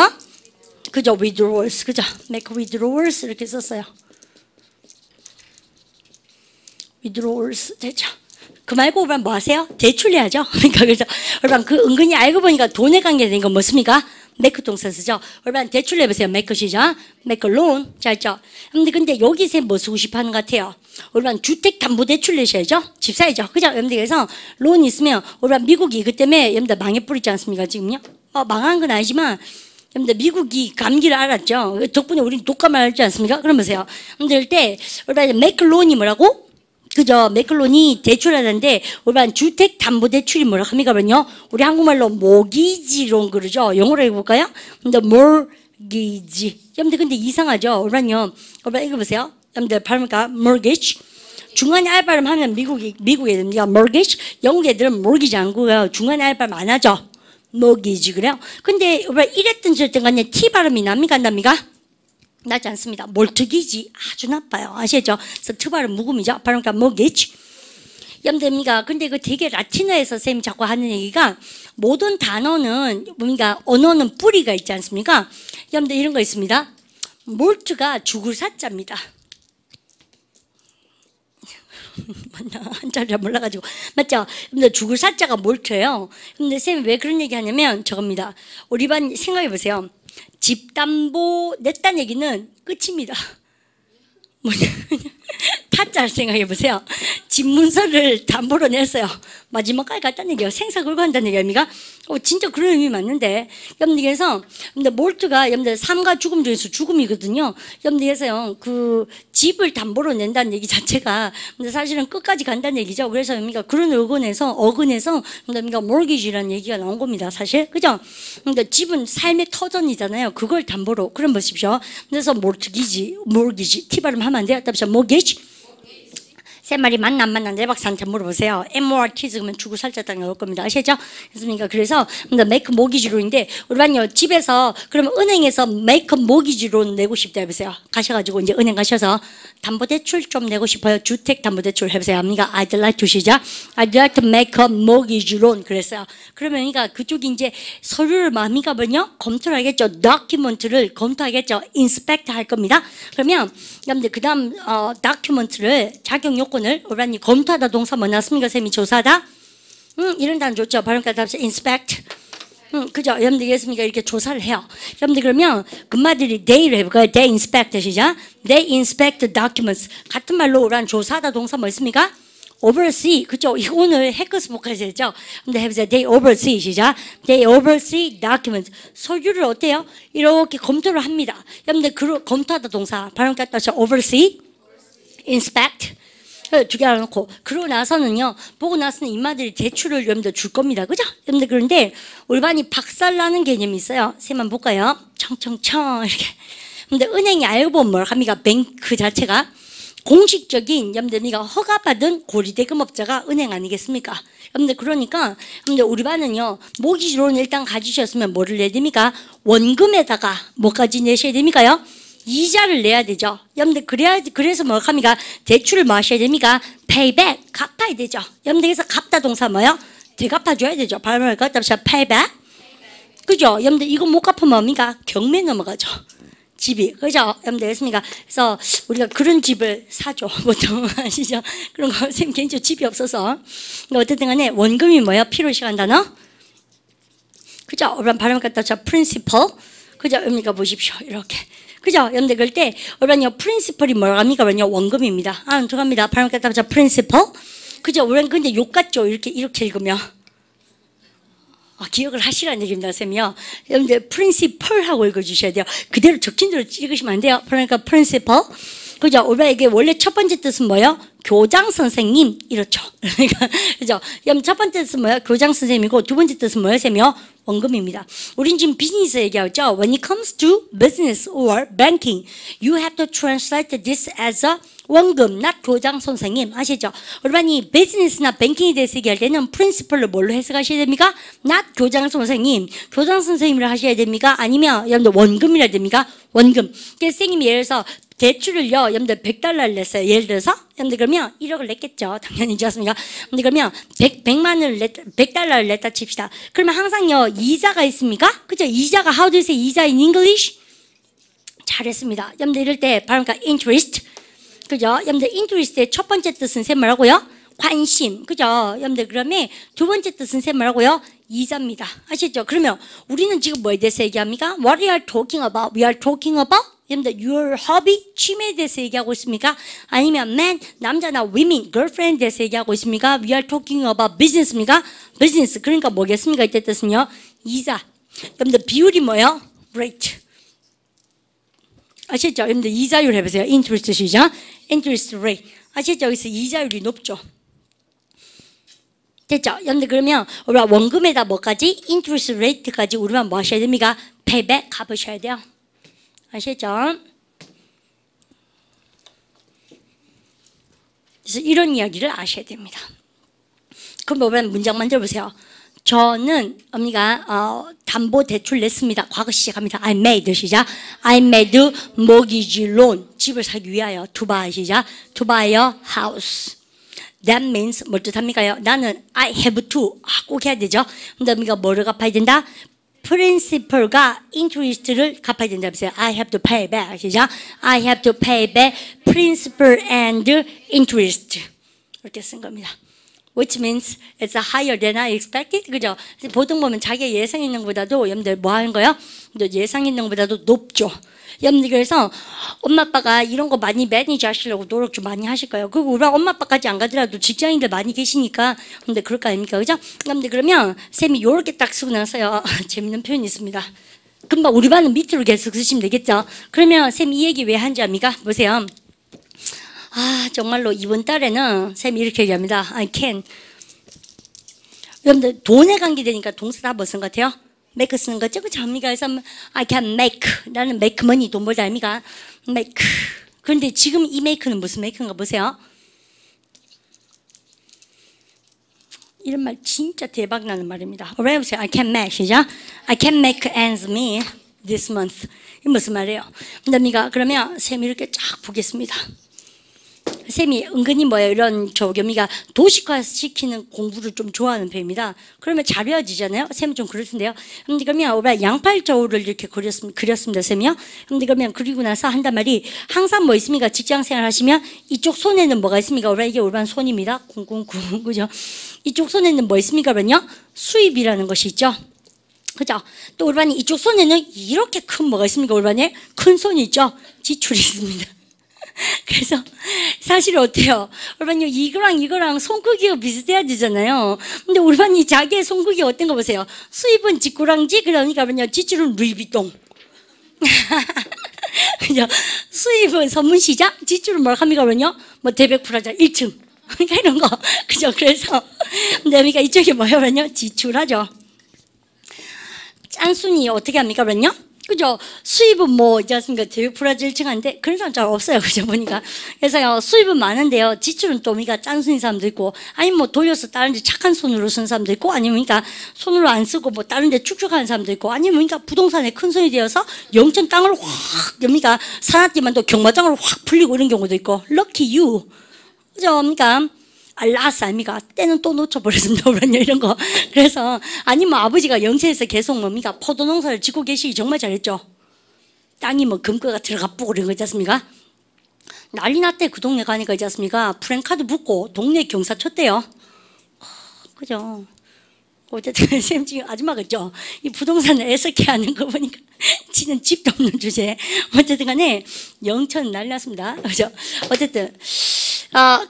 그죠? withdrawals 그죠? make withdrawals 이렇게 썼어요. withdrawals 됐죠? 그 말고 여러분 뭐 하세요? 대출해야죠. 그러니까 그래서 여러분 그 은근히 알고 보니까 돈에 관계된 건 뭐습니까? make 동사 쓰죠. 여러분 대출 해보세요. make 시죠? make loan 잘 했죠? 근데 여기서 뭐 쓰고 싶어 하는 것 같아요. 여러분 주택담보대출 내셔야죠. 집 사야죠. 그죠? 여러분들 그래서 론 있으면 여러분 미국이 그 때문에 여러분들 망해 뿌리지 않습니까? 지금요? 망한 건 아니지만 여러분들 미국이 감기를 알았죠. 덕분에 우리는 독감을 알지 않습니까? 그러면서요. 여러분들 때 여러분 make loan이 뭐라고? 그죠? 메클론이 대출하는데 우리가 주택담보대출이 뭐라고 합니까? 그러면요. 우리 한국말로 모기지론 그러죠. 영어로 해볼까요? 근데 mortgage. 여러분들 근데 이상하죠? 우리는요. 여러분 이거 보세요. 여러분들 발음할까? mortgage. 중간에 알발음 하면 미국 애들입니다. mortgage. 영국 애들은 mortgage 안 구해요. 중간에 알발음 안 하죠. mortgage 그래요. 근데 우리가 이랬든 저랬든 간에 T 발음이 납니까? 안 납니까? 나지 않습니다. 몰트기지 아주 나빠요. 아시죠? 그래서 트발은 묵음이죠. 발음가 mortgage. 염됩니까? 근데 그 되게 라틴어에서 쌤이 자꾸 하는 얘기가 모든 단어는 뭡니까? 언어는 뿌리가 있지 않습니까? 염대 이런 거 있습니다. 몰트가 죽을 사자입니다. 맞나? 한자를 잘 몰라가지고. 맞죠? 근데 죽을 사자가 몰트예요. 근데 쌤이 왜 그런 얘기 하냐면 저겁니다. 우리 반 생각해 보세요. 집담보 냈다는 얘기는 끝입니다. 뭐냐? 타짜를 생각해 보세요. 집 문서를 담보로 냈어요. 마지막까지 갔다는 얘기예요. 생사 걸고 한다는 얘기입니까? 진짜 그런 의미 맞는데. 염리에서 근데 몰트가 염리 삶과 죽음 중에서 죽음이거든요. 염리에서요 그 집을 담보로 낸다는 얘기 자체가 근데 사실은 끝까지 간다는 얘기죠. 그래서 염리가 그런 어근에서 염리가 mortgage라는 얘기가 나온 겁니다. 사실 그죠? 근데 집은 삶의 터전이잖아요. 그걸 담보로 그럼 보십시오. 그래서 mortgage T 발음 하면 안 돼요. 답시죠. mortgage 쌤 말이 맞나 안 맞나 내 박사한테 물어보세요. MORT 그러면 죽을 살자당 나올 겁니다. 아시죠? 그래서 make mortgage로인데 우리 반요 집에서 그러면 은행에서 make mortgage로 내고 싶다 해보세요. 가셔가지고 이제 은행 가셔서 담보대출 좀 내고 싶어요. 주택담보대출 해보세요. 합니까? I'd like to 시작. I'd like to make a mortgage loan 그랬어요. 그러면 그러니까 그쪽이 이제 서류를 마미가 뭐냐 검토를 하겠죠. document를 검토하겠죠. inspect 할 겁니다. 그러면 그 다음 document를 자격 요건을 우리 검토하다 동사 뭐 났습니까? 쌤이 조사하다? 이런 단어 좋죠. 발음까지 답시 inspect. 그죠? 여러분들 이해했습니까? 이렇게 조사를 해요. 여러분들 그러면 금마들이 they를 해볼까요? They inspect 시작. They inspect documents. 같은 말로 우리 조사하다 동사 뭐 있습니까? oversee. 그죠? 이거 오늘 해커스 복화해서 했죠? 근데 해보세요. They oversee 시작. They oversee documents. 서류를 어때요? 이렇게 검토를 합니다. 여러분들 검토하다 동사 발음까지 답시 oversee, inspect. 두 개 알아놓고 그러고 나서는요 보고 나서는 이마들이 대출을 여러분들 줄 겁니다. 그죠? 여러분들 그런데 우리 반이 박살나는 개념이 있어요. 쌤만 볼까요? 청청청 이렇게. 근데 은행이 알고 보면 뭘 합니까? 뱅크 자체가 공식적인 여러분들 허가받은 고리대금업자가 은행 아니겠습니까? 여러분들 그러니까 여러분들 우리 반은요 모기지로는 일단 가지셨으면 뭐를 내야 됩니까? 원금에다가 뭐까지 내셔야 됩니까요? 이자를 내야 되죠. 여러분들 그래서 뭐 합니까? 대출을 뭐 하셔야 됩니까? payback 갚아야 되죠. 여러분들 그래서 갚다 동사 뭐요? 되갚아줘야 되죠. 발음을 갖다 붙여 payback. 그죠? 여러분들 이거 못 갚으면 뭡니까? 경매 넘어가죠. 집이 그죠? 여러분들 됐습니까? 그래서 우리가 그런 집을 사죠. 보통 아시죠? 그런 거 선생님 개인적으로 집이 없어서. 그러니까 어쨌든 간에 원금이 뭐예요? 필요시간 단어? 그죠? 우리 발음 갖다 붙여 principal. 그죠? 여러분들 보십시오. 이렇게. 그죠? 여러분들 그럴 때 우리는요 프린시펄이 뭐라고 합니까? 우리는요 원금입니다. 들어갑니다. 발음 갖다 붙여 프린시펄. 그죠? 우리는 근데 욕 같죠? 이렇게 읽으면 기억을 하시라는 얘기입니다. 쌤이요. 여러분들 프린시펄하고 읽어주셔야 돼요. 그대로 적힌 대로 읽으시면 안 돼요. 그러니까 프린시펄. 그죠? 우리가 이게 원래 첫 번째 뜻은 뭐예요? 교장 선생님 이렇죠. 그러니까 그죠? 첫 번째 뜻은 뭐예요? 교장 선생님이고 두 번째 뜻은 뭐예요? 쌤이요? 원금입니다. 우린 지금 비즈니스 얘기하죠. When it comes to business or banking, you have to translate this as a 원금, not 교장 선생님. 아시죠? 우리 비즈니스나 뱅킹에 대해서 얘기할 때는 프린시플을 뭘로 해석하셔야 됩니까? not 교장 선생님. 교장 선생님을 하셔야 됩니까? 아니면 여러분들 원금이라 됩니까? 원금. 그래서 선생님이 예를 들어서 대출을요, 여러분들 100달러를 냈어요. 예를 들어서, 여러분들 그러면 1억을 냈겠죠. 당연히지 않습니까? 근데 그러면 100달러를 냈다 칩시다. 그러면 항상요, 이자가 있습니까? 그죠? 이자가, how do you say 이자 in English? 잘했습니다. 여러분들 이럴 때, 발음가 interest. 그죠? 여러분들 interest의 첫 번째 뜻은 쌤 뭐라고요? 관심. 그죠? 여러분들 그러면 두 번째 뜻은 쌤 뭐라고요? 이자입니다. 아시죠? 그러면 우리는 지금 뭐에 대해서 얘기합니까? What we are talking about? We are talking about? 여러분들 your hobby, 취미에 대해서 얘기하고 있습니까? 아니면 man, 남자나 women, girlfriend에 대해서 얘기하고 있습니까? We are talking about business입니까? business. 그러니까 뭐겠습니까? 이때 뜻은요? 이자. 여러분들 비율이 뭐예요? rate. 아시죠? 여러분들 이자율 해보세요. interest 시죠? interest rate. 아시죠? 여기서 이자율이 높죠. 됐죠? 여러분들 그러면 우리가 원금에다 뭐까지? interest rate까지 우리만 뭐 하셔야 됩니까? payback 갚으셔야 돼요. 아시죠? 그래서 이런 이야기를 아셔야 됩니다. 그럼 우리 문장 만들어보세요. 저는 언니가 담보 대출 냈습니다. 과거 시작합니다. I made 시작. I made mortgage loan. 집을 사기 위하여 to buy 시작. To buy a house. That means 뭘 뜻합니까요? 나는 I have to 꼭 해야 되죠. 그러니까 뭐를 갚아야 된다? principal과 interest를 갚아야 된다. I have to pay back. 시작. I have to pay back principal and interest. 이렇게 쓴 겁니다. Which means it's higher than I expected. 그죠? 보통 보면 자기가 예상했는 것보다도 여러분들 뭐 하는 거예요? 예상했는 것보다도 높죠. 여러분들 그래서 엄마 아빠가 이런 거 많이 매니지 하시려고 노력 좀 많이 하실 거예요. 그리고 우리 엄마 아빠까지 안 가더라도 직장인들 많이 계시니까 근데 그럴 거 아닙니까? 그죠? 여러분들 그러면 쌤이 요렇게 딱 쓰고 나서요. 재밌는 표현이 있습니다. 금방 우리 반은 밑으로 계속 쓰시면 되겠죠? 그러면 쌤이 이 얘기 왜 한지 압니까? 보세요. 아 정말로 이번 달에는 쌤이 이렇게 얘기합니다. I can. 여러분들 돈에 관계되니까 동사 다 뭐 쓴 것 같아요? make 쓰는 거죠? 그렇죠? 그래서 I can make. 나는 make money 돈 벌다 아닙니까? make. 그런데 지금 이 make는 무슨 make인가 보세요. 이런 말 진짜 대박 나는 말입니다. Alright, 보세요. I can make. 시작. I can make ends meet this month. 이게 무슨 말이에요? 그러면 쌤이 이렇게 쫙 보겠습니다. 쌤이 은근히 뭐예요? 이런 저겸이가 도식화시키는 공부를 좀 좋아하는 편입니다. 그러면 잘 외워지잖아요. 쌤은 좀 그럴 텐데요. 근데 그러면 우리가 양팔저울을 이렇게 그렸습니다. 쌤이요. 근데 그러면 그리고 나서 한단 말이 항상 뭐 있습니까? 직장생활 하시면 이쪽 손에는 뭐가 있습니까? 우리가 이게 우리 손입니다. 쿵쿵쿵 그죠? 이쪽 손에는 뭐 있습니까? 그러면요 수입이라는 것이 있죠. 그죠? 또 우리 이쪽 손에는 이렇게 큰 뭐가 있습니까? 우리 큰 손이 있죠. 지출이 있습니다. 그래서 사실 어때요? 우리 이거랑 손 크기가 비슷해야 되잖아요. 근데 우리 반이 자기의 손 크기가 어떤 거 보세요. 수입은 지꾸랑지 그러니까 지출은 루이비통. 그죠? 수입은 선문시장, 지출은 뭘 합니까? 뭐 대백프라자 1층. 그러니까 이런 거. 그죠? 그래서 그러니까 이쪽이 뭐예요? 지출하죠. 짠순이 어떻게 합니까? 그죠? 수입은 뭐 있지 않습니까? 대백프라자 1층 한데 그런 사람 잘 없어요. 그죠? 보니까. 그래서요, 수입은 많은데요. 지출은 또 우리가 짠순이 사람도 있고, 아니면 뭐 돌려서 다른 데 착한 손으로 쓴 사람도 있고, 아니면 그러니까 손으로 안 쓰고 뭐 다른 데 축축하는 사람도 있고, 아니면 그러니까 부동산에 큰 손이 되어서 영천 땅을 확, 그러니까 사놨지만 또 경마장으로 확 풀리고 이런 경우도 있고, lucky you. 그죠? 그러니까. 알라스 아닙니까? 때는 또 놓쳐버렸습니다. 이런 거. 그래서 아니면 아버지가 영세에서 계속 뭡니까? 포도 농사를 짓고 계시기 정말 잘했죠. 땅이 뭐 금괴가 들어가 뿌고 그런 거 있지 않습니까? 난리 났대. 그 동네 가니까 있지 않습니까? 프랭카드 붙고 동네 경사 쳤대요. 그죠? 어쨌든 쌤 지금 아줌마가 있죠. 이 부동산을 애석해 하는 거 보니까 지는 집도 없는 주제에 어쨌든 간에 영천 난리 났습니다. 그죠? 어쨌든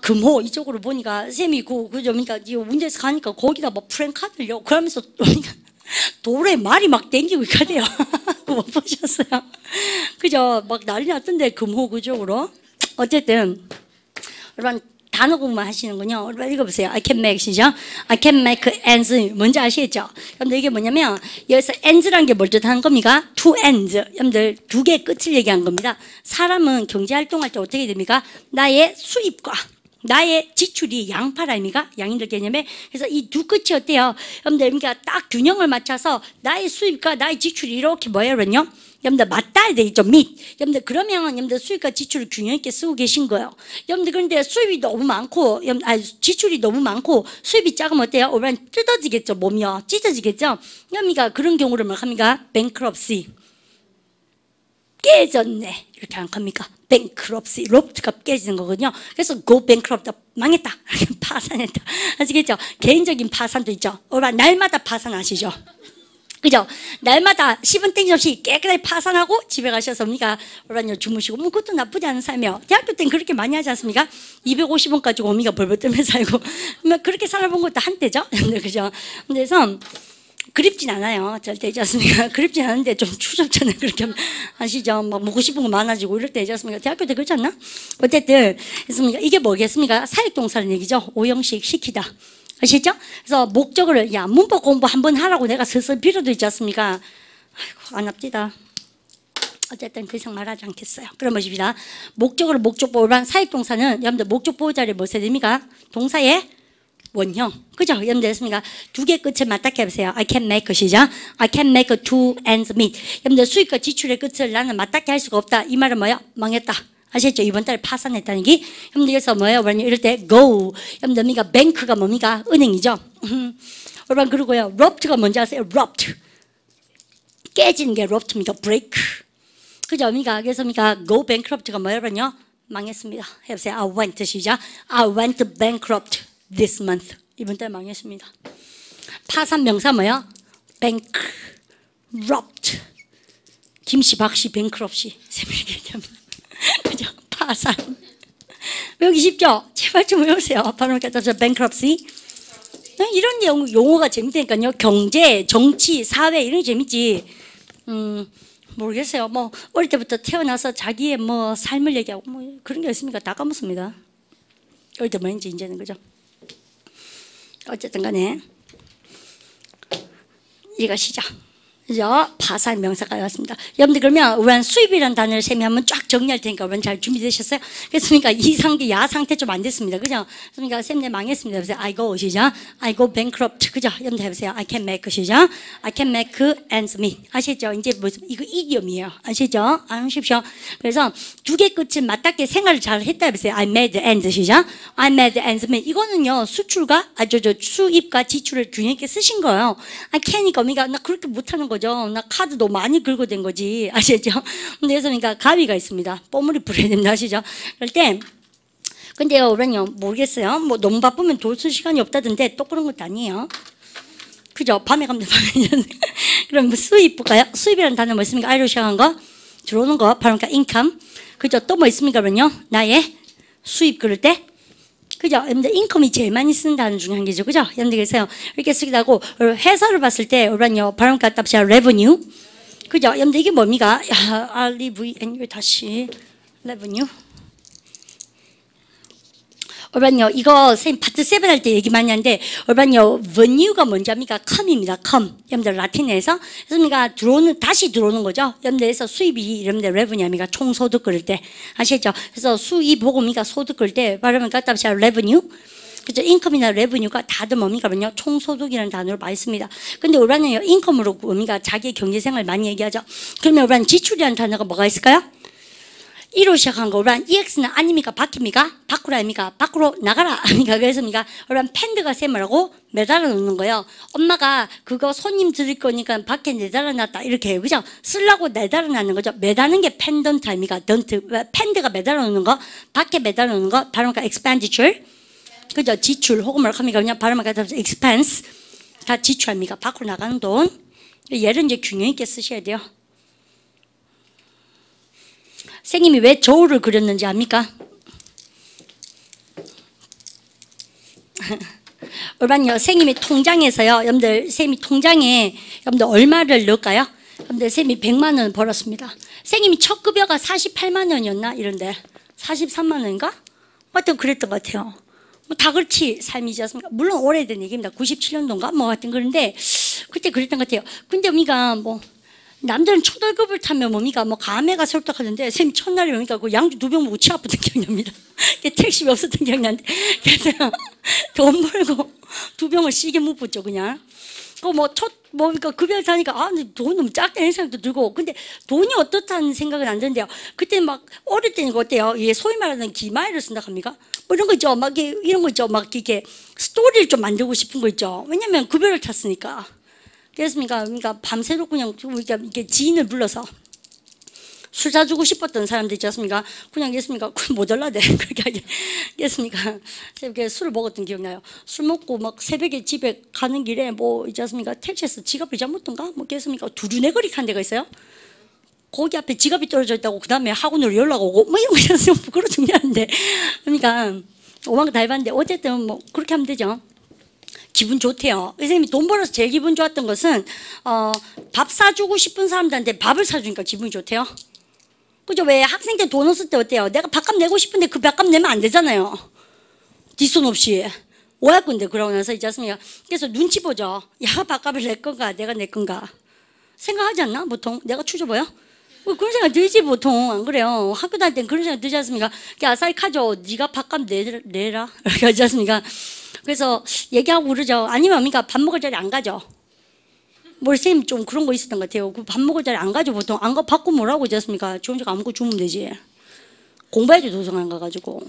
금호 이쪽으로 보니까 쌤이 그죠? 그러니까 운전해서 가니까 거기다 뭐 프랭카드요. 그러면서 돌에 말이 막 땡기고 있거든요. 못 보셨어요? 그죠? 막 난리 났던데 금호 그쪽으로. 어쨌든 여러분 단어 공부만 하시는군요. 읽어보세요. I can make 시죠? I can make ends. 뭔지 아시겠죠? 여러분들 이게 뭐냐면 여기서 ends라는 게 뭘 뜻하는 겁니까? two ends. 여러분들 두 개의 끝을 얘기한 겁니다. 사람은 경제활동할 때 어떻게 됩니까? 나의 수입과 나의 지출이 양팔 아닙니까? 양인들 개념에. 그래서 이 두 끝이 어때요? 여러분들 그러니까 딱 균형을 맞춰서 나의 수입과 나의 지출이 이렇게 뭐예요? 그러면요? 여러분들 맞닿아야 되겠죠. 여러분들 그러면 여러분들 수입과 지출을 균형 있게 쓰고 계신 거예요. 여러분들 그런데 수입이 너무 많고 지출이 너무 많고 수입이 작으면 어때요? 오면 뜯어지겠죠. 몸이요. 찢어지겠죠. 그러니까 그런 경우를 뭐 합니까? bankruptcy. 깨졌네. 이렇게 안 합니까? bankruptcy. 로프트가 깨지는 거거든요. 그래서 go bankrupt. 망했다. 파산했다. 아시겠죠? 개인적인 파산도 있죠. 날마다 파산하시죠. 그죠? 날마다 10원 땡김없이 깨끗하게 파산하고 집에 가셔서 우리가 주무시고 뭐 그것도 나쁘지 않은 삶이에요. 대학교 때는 그렇게 많이 하지 않습니까? 250원 가지고 어미가 벌벌 떨면서 살고 그렇게 살아본 것도 한때죠. 그죠? 그래서 그립진 않아요. 절대 있지 않습니까? 그립진 않은데 좀 추잡잖아요. 그렇게 아시죠? 막 먹고 싶은 거 많아지고 이럴 때 있지 않습니까? 대학교 때 그렇지 않나? 어쨌든 이게 뭐겠습니까? 사역동사라는 얘기죠. 오형식 시키다. 아시죠? 그래서 목적을 문법 공부 한번 하라고 내가 슬슬 빌어도 있지 않습니까? 아이고 안 합디다. 어쨌든 그 이상 말하지 않겠어요. 그럼 보십시다. 목적으로 목적보호란 사역동사는 여러분들 목적보호 자리에 뭐 써야 됩니까? 동사의 원형. 그죠? 여러분들 됐습니까? 두 개 끝을 맞닿게 해보세요. I can make 시작. I can make two ends meet. 여러분들 수입과 지출의 끝을 나는 맞닿게 할 수가 없다. 이 말은 뭐야? 망했다. 아시겠죠? 이번 달에 파산했다는 게. 여러분들 그래서 뭐예요? 이럴 때 go. 여러분들 뭡니까? 뱅크가 뭡니까? 은행이죠. 여러분 그리고요. rupt가 뭔지 아세요? rupt. 깨지는 게 rupt입니다. break. 그죠? 그래서 go bankrupt가 뭐예요? 여러분요? 망했습니다. 해보세요. I went 시작. I went bankrupt this month. 이번 달 망했습니다. 파산 명사 뭐야? bankrupt. 김씨, 박씨, bankrupt. 세밀하게 얘기합니다. 그죠? 파산. 외우기 쉽죠? 제발 좀 외우세요. 발음을 갖다서 bankruptcy. 이런 용어가 재밌다니까요. 경제, 정치, 사회 이런 게 재밌지. 모르겠어요. 뭐 어릴 때부터 태어나서 자기의 뭐 삶을 얘기하고 뭐 그런 게 있습니까? 다 까먹습니다. 어릴 때 뭐인지 이제는 그죠? 어쨌든 간에 이거 시작. 그죠? 파산 명사가 왔습니다. 여러분들 그러면 우리는 수입이라는 단어를 셈이 한번 쫙 정리할 테니까 여러분 잘 준비되셨어요? 그렇습니까? 이 상태, 야 상태 좀 안 됐습니다. 그죠? 그러니까 쌤네 망했습니다. 해보세요. I go 시작. I go bankrupt. 그죠? 여러분들 해보세요. I can make 시작. I can make ends meet. 아시죠? 이제 무슨 이거 이디엄이에요. 아시죠? 아십시오. 그래서 두 개 끝을 맞닿게 생활을 잘 했다 해보세요. I made ends 시작. I made ends meet. 이거는요 수출과 수입과 지출을 균형 있게 쓰신 거예요. I can이니까 나 그렇게 못하는 거죠. 나 카드도 많이 긁어댄 거지. 아시죠? 그래서 그러니까 가위가 있습니다. 뽀물이 불어야 된다. 아시죠? 그럴 때 근데요, 그럼요, 모르겠어요. 뭐 너무 바쁘면 돈 쓸 시간이 없다던데 또 그런 것도 아니에요. 그죠? 밤에 가면 밤에. 그럼 뭐 수입 볼까요? 수입이라는 단어 뭐 있습니까? I로 시작한 거 들어오는 거 바로 그러니까 income. 그죠? 또 뭐 있습니까? 그러면요, 나의 수입 그럴 때. 그죠? 여러분들 인컴이 제일 많이 쓰는 단어 중에 한 개죠. 그죠? 여러분들 그래서 이렇게 쓰기도 하고 회사를 봤을 때 여러분요 발음 갖다 붙여 revenue. 그죠? 여러분들 이게 뭡니까? REVNU 다시 revenue. 여러분요 이거 선생님 파트 7 할 때 얘기 많이 하는데 여러분요 venue가 뭔지 압니까? come입니다. come. 여러분들 라틴에서 그러니까 다시 들어오는 거죠. 여러분들에서 수입이 여러분들 revenue입니까? 총소득 그럴 때 아시죠? 그래서 수입 보고니까 소득 그럴 때 발음을 갖다 붙여 revenue. 그죠? 인컴이나 revenue가 다들 뭡니까? 총소득이라는 단어를 많이 씁니다. 근데 우리는요 인컴으로 뭡니까? 자기의 경제생활 많이 얘기하죠. 그러면 우리는 지출이라는 단어가 뭐가 있을까요? 이로 시작한 거, 우리는 EX는 아닙니까? 밖입니까? 밖으로 아닙니까? 밖으로 나가라. 그래서 우리는 팬드가 셈이라고 매달아 놓는 거예요. 엄마가 그거 손님 드릴 거니까 밖에 내달아 놨다. 이렇게 해요. 그죠? 쓰려고 내달아 놨는 거죠. 매다는 게 펜던트 아닙니까? 던트. 팬드가 매달아 놓는 거, 밖에 매달아 놓는 거, 발음가 expenditure. 그죠? 지출. 혹은 뭐라고 합니까? 그냥 발음을 갖다 expense. 다 지출합니까? 밖으로 나가는 돈. 얘를 이제 균형 있게 쓰셔야 돼요. 선생님이 왜 저울을 그렸는지 압니까? 여러분요, 선생님이 통장에서요, 여러분들, 선생님이 통장에 여러분들 얼마를 넣을까요? 여러분들, 선생님이 100만 원 벌었습니다. 선생님이 첫 급여가 48만 원이었나? 이런데 43만 원인가? 하여튼 그랬던 것 같아요. 뭐 다 그렇지 삶이지 않습니까? 물론 오래된 얘기입니다. 97년도인가? 뭐 하여튼 그런데 그때 그랬던 것 같아요. 근데 우리가 뭐 남들은 초월급을 타면 뭡니까? 뭐 감회가 설득하는데 선생님 첫날에 뭡니까? 그 양주 2병 먹고 치 아팠던 기억이 납니다. 택시비 없었던 기억이 나는데 그래서 돈 벌고 2병을 시게 못 붙죠 그냥. 뭡니까 급여를 타니까 돈 너무 작다는 생각도 들고 근데 돈이 어떻다는 생각은 안 드는데요. 그때 막 어릴 때는 어때요? 이게 소위 말하는 기마일을 쓴다 합니까? 뭐 이런 거 있죠. 막 이런 거 있죠. 막 이렇게 스토리를 좀 만들고 싶은 거 있죠. 왜냐면 급여를 탔으니까. 그랬습니까? 그러니까 밤새도록 그냥 이렇게 지인을 불러서 술 사주고 싶었던 사람들 있지 않습니까? 그냥 했습니까? 모자라대. 그렇게 했습니까? 이렇게 술을 먹었던 기억나요. 술 먹고 막 새벽에 집에 가는 길에 뭐 있지 않습니까? 택시에서 지갑을 잊어먹던가? 뭐 했습니까? 두루네거리 한 데가 있어요. 거기 앞에 지갑이 떨어져 있다고 그 다음에 학원으로 연락 오고 뭐 이런 거 있었으면 부끄러워 중요한데 그러니까 오만 다 해봤는데 어쨌든 뭐 그렇게 하면 되죠. 기분 좋대요. 선생님이 돈 벌어서 제일 기분 좋았던 것은 밥 사주고 싶은 사람들한테 밥을 사주니까 기분이 좋대요. 그죠? 왜 학생 때 돈 없을 때 어때요? 내가 밥값 내고 싶은데 그 밥값 내면 안 되잖아요. 뒷손 없이. 오할 건데 그러고 나서 있지 않습니까? 그래서 눈치 보죠. 야 밥값을 낼 건가 내가 낼 건가 생각하지 않나? 보통 내가 추져 보여? 그런 생각 들지 보통 안 그래요? 학교 다닐 땐 그런 생각 들지 않습니까? 아싸리 카죠. 네가 밥값 내라 이렇게 하지 않습니까? 그래서 얘기하고 그러죠. 아니면 뭡니까? 밥 먹을 자리 안 가죠. 선생님 좀 그런 거 있었던 것 같아요. 그 밥 먹을 자리 안 가죠 보통. 안 가 받고 뭐라고 하지 않습니까? 지 혼자 안 먹고 주면 되지. 공부해도 도서관 안 가가지고.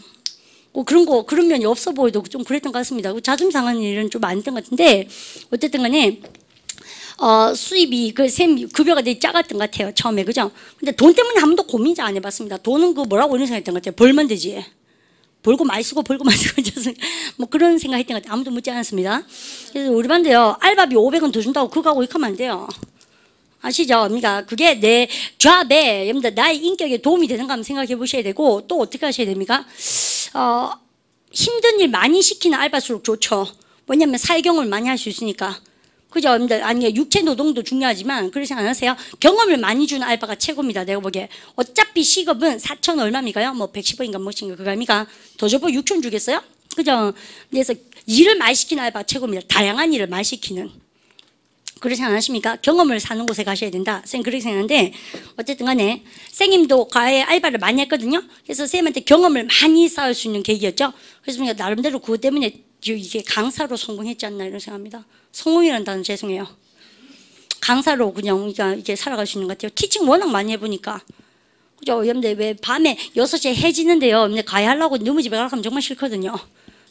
그런 거, 그런 면이 없어 보여도 좀 그랬던 것 같습니다. 자존심 상하는 일은 좀 안 했던 것 같은데, 어쨌든 간에, 수입이, 급여가 되게 작았던 것 같아요. 처음에, 그죠? 근데 돈 때문에 한 번도 고민 잘 안 해봤습니다. 돈은 뭐라고 이런 생각 했던 것 같아요. 벌면 되지. 벌고 많이 쓰고 벌고 많이 쓰고 뭐 그런 생각 했던 것 같아요. 아무도 묻지 않았습니다. 그래서 우리 반도요, 알바비 500원 더 준다고 그거 하고 이렇게 하면 안 돼요. 아시죠? 그러니까 그게 내 잡에, 여러분들 나의 인격에 도움이 되는가 한번 생각해 보셔야 되고, 또 어떻게 하셔야 됩니까? 힘든 일 많이 시키는 알바수록 좋죠. 왜냐면 사회 경험을 많이 할 수 있으니까. 그죠? 여러분들, 아니, 육체 노동도 중요하지만, 그러지 않으세요? 경험을 많이 주는 알바가 최고입니다. 내가 보기에. 어차피 시급은 4천 얼마입니까요? 뭐 110원인가 뭐인가 그거 아닙니까? 더 줘보 6천 주겠어요? 그죠? 그래서 일을 많이 시키는 알바가 최고입니다. 다양한 일을 많이 시키는. 그렇지 않으십니까? 경험을 사는 곳에 가셔야 된다. 선생님 그렇게 생각하는데, 어쨌든 간에, 선생님도 과외 알바를 많이 했거든요. 그래서 선생님한테 경험을 많이 쌓을 수 있는 계기였죠. 그래서 나름대로 그것 때문에 이게 강사로 성공했지 않나 이런 생각합니다. 성공이라는 단어 죄송해요. 강사로 그냥 우리가 이게 살아갈 수 있는 것 같아요. 티칭 워낙 많이 해보니까. 그죠? 여러분들 왜 밤에 6시에 해지는데요. 근데 과외하려고 너무 집에 가면 정말 싫거든요.